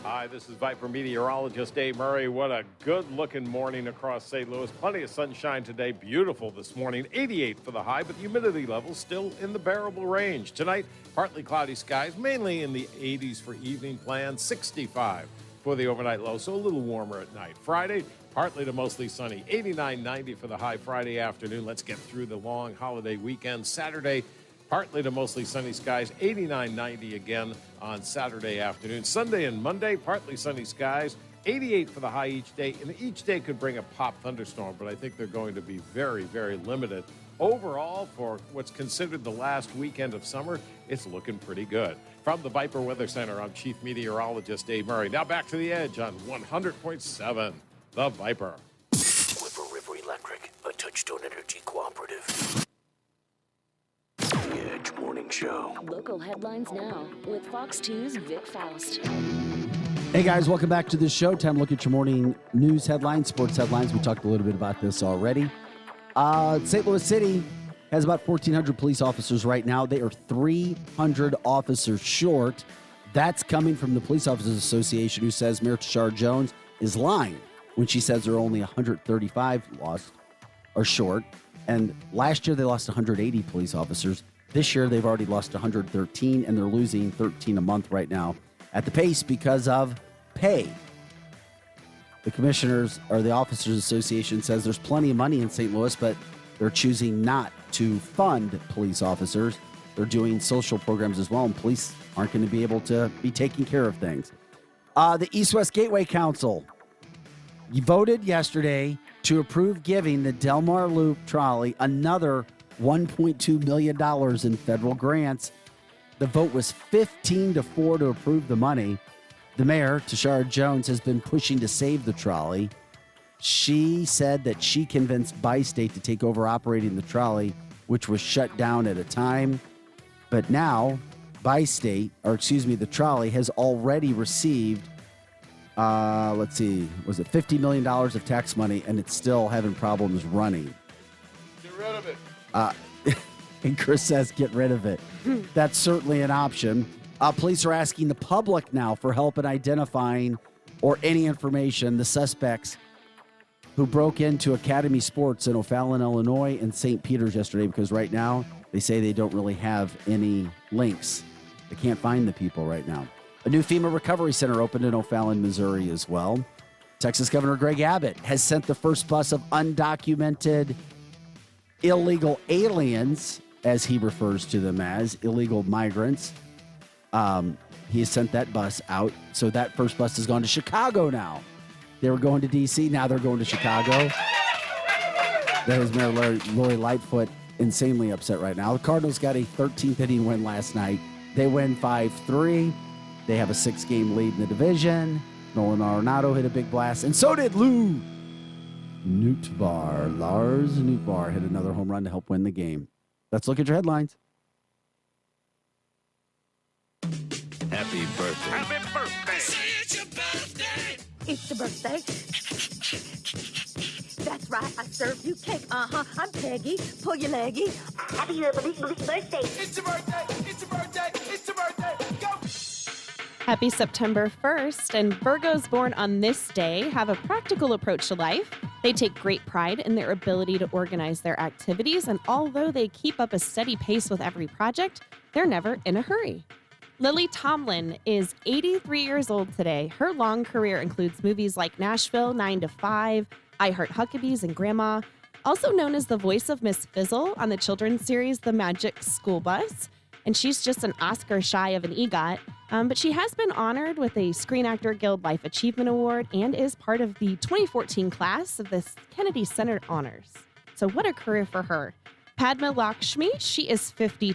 Hi, this is Viper meteorologist Dave Murray. What a good-looking morning across St. Louis. Plenty of sunshine today. Beautiful this morning. 88 for the high, but the humidity level still in the bearable range. Tonight, partly cloudy skies, mainly in the 80s for evening plans. 65 for the overnight low, so a little warmer at night. Friday, partly to mostly sunny. 89, 90 for the high Friday afternoon. Let's get through the long holiday weekend. Saturday, partly to mostly sunny skies. 89, 90 again on Saturday afternoon. Sunday and Monday, partly sunny skies. 88 for the high each day. And each day could bring a pop thunderstorm, but I think they're going to be very, very limited. Overall, for what's considered the last weekend of summer, it's looking pretty good. From the Viper Weather Center, I'm Chief Meteorologist Dave Murray. Now back to the Edge on 100.7, the Viper. Whipper River Electric, a Touchstone Energy cooperative. The Edge Morning Show. Local headlines now with Fox 2's Vic Faust. Hey guys, welcome back to the show. Time to look at your morning news headlines, sports headlines. We talked a little bit about this already. St. Louis City has about 1,400 police officers right now. They are 300 officers short. That's coming from the Police Officers Association, who says Mayor Tashara Jones is lying when she says there are only 135 lost or short. And last year they lost 180 police officers. This year they've already lost 113, and they're losing 13 a month right now at the pace because of pay. The commissioners, or the Officers Association, says there's plenty of money in St. Louis, but they're choosing not to fund police officers. They're doing social programs as well, and police aren't going to be able to be taking care of things. The East-West Gateway Council voted yesterday to approve giving the Del Mar Loop trolley another $1.2 million in federal grants. The vote was 15-4 to approve the money. The mayor, Tashara Jones, has been pushing to save the trolley. She said that she convinced Bi-State to take over operating the trolley, which was shut down at a time. But now, the trolley has already received, was it $50 million of tax money, and it's still having problems running. Get rid of it. And Chris says, get rid of it. That's certainly an option. Police are asking the public now for help in identifying or any information the suspects who broke into Academy Sports in O'Fallon, Illinois, and St. Peter's yesterday, because right now they say they don't really have any links. They can't find the people right now. A new FEMA recovery center opened in O'Fallon, Missouri as well. Texas Governor Greg Abbott has sent the first bus of undocumented illegal aliens, as he refers to them as, illegal migrants. He has sent that bus out. So that first bus has gone to Chicago now. They were going to D.C., now they're going to Chicago. That was Mayor Lori Lightfoot insanely upset right now. The Cardinals got a 13th inning win last night. They win 5-3. They have a 6-game lead in the division. Nolan Arenado hit a big blast, and so did Lars Nootbaar hit another home run to help win the game. Let's look at your headlines. Happy birthday. Happy birthday. It's your birthday. It's your birthday. That's right, I served you cake. I'm Peggy. Pull your leggy. Happy birthday. It's your birthday. It's your birthday. It's your birthday. Go. Happy September 1st, and Virgos born on this day have a practical approach to life. They take great pride in their ability to organize their activities, and although they keep up a steady pace with every project, they're never in a hurry. Lily Tomlin is 83 years old today. Her long career includes movies like Nashville, 9 to 5, I Heart Huckabees, and Grandma. Also known as the voice of Miss Fizzle on the children's series The Magic School Bus. And she's just an Oscar shy of an EGOT. But she has been honored with a Screen Actor Guild Life Achievement Award and is part of the 2014 class of the Kennedy Center Honors. So what a career for her. Padma Lakshmi, she is 52.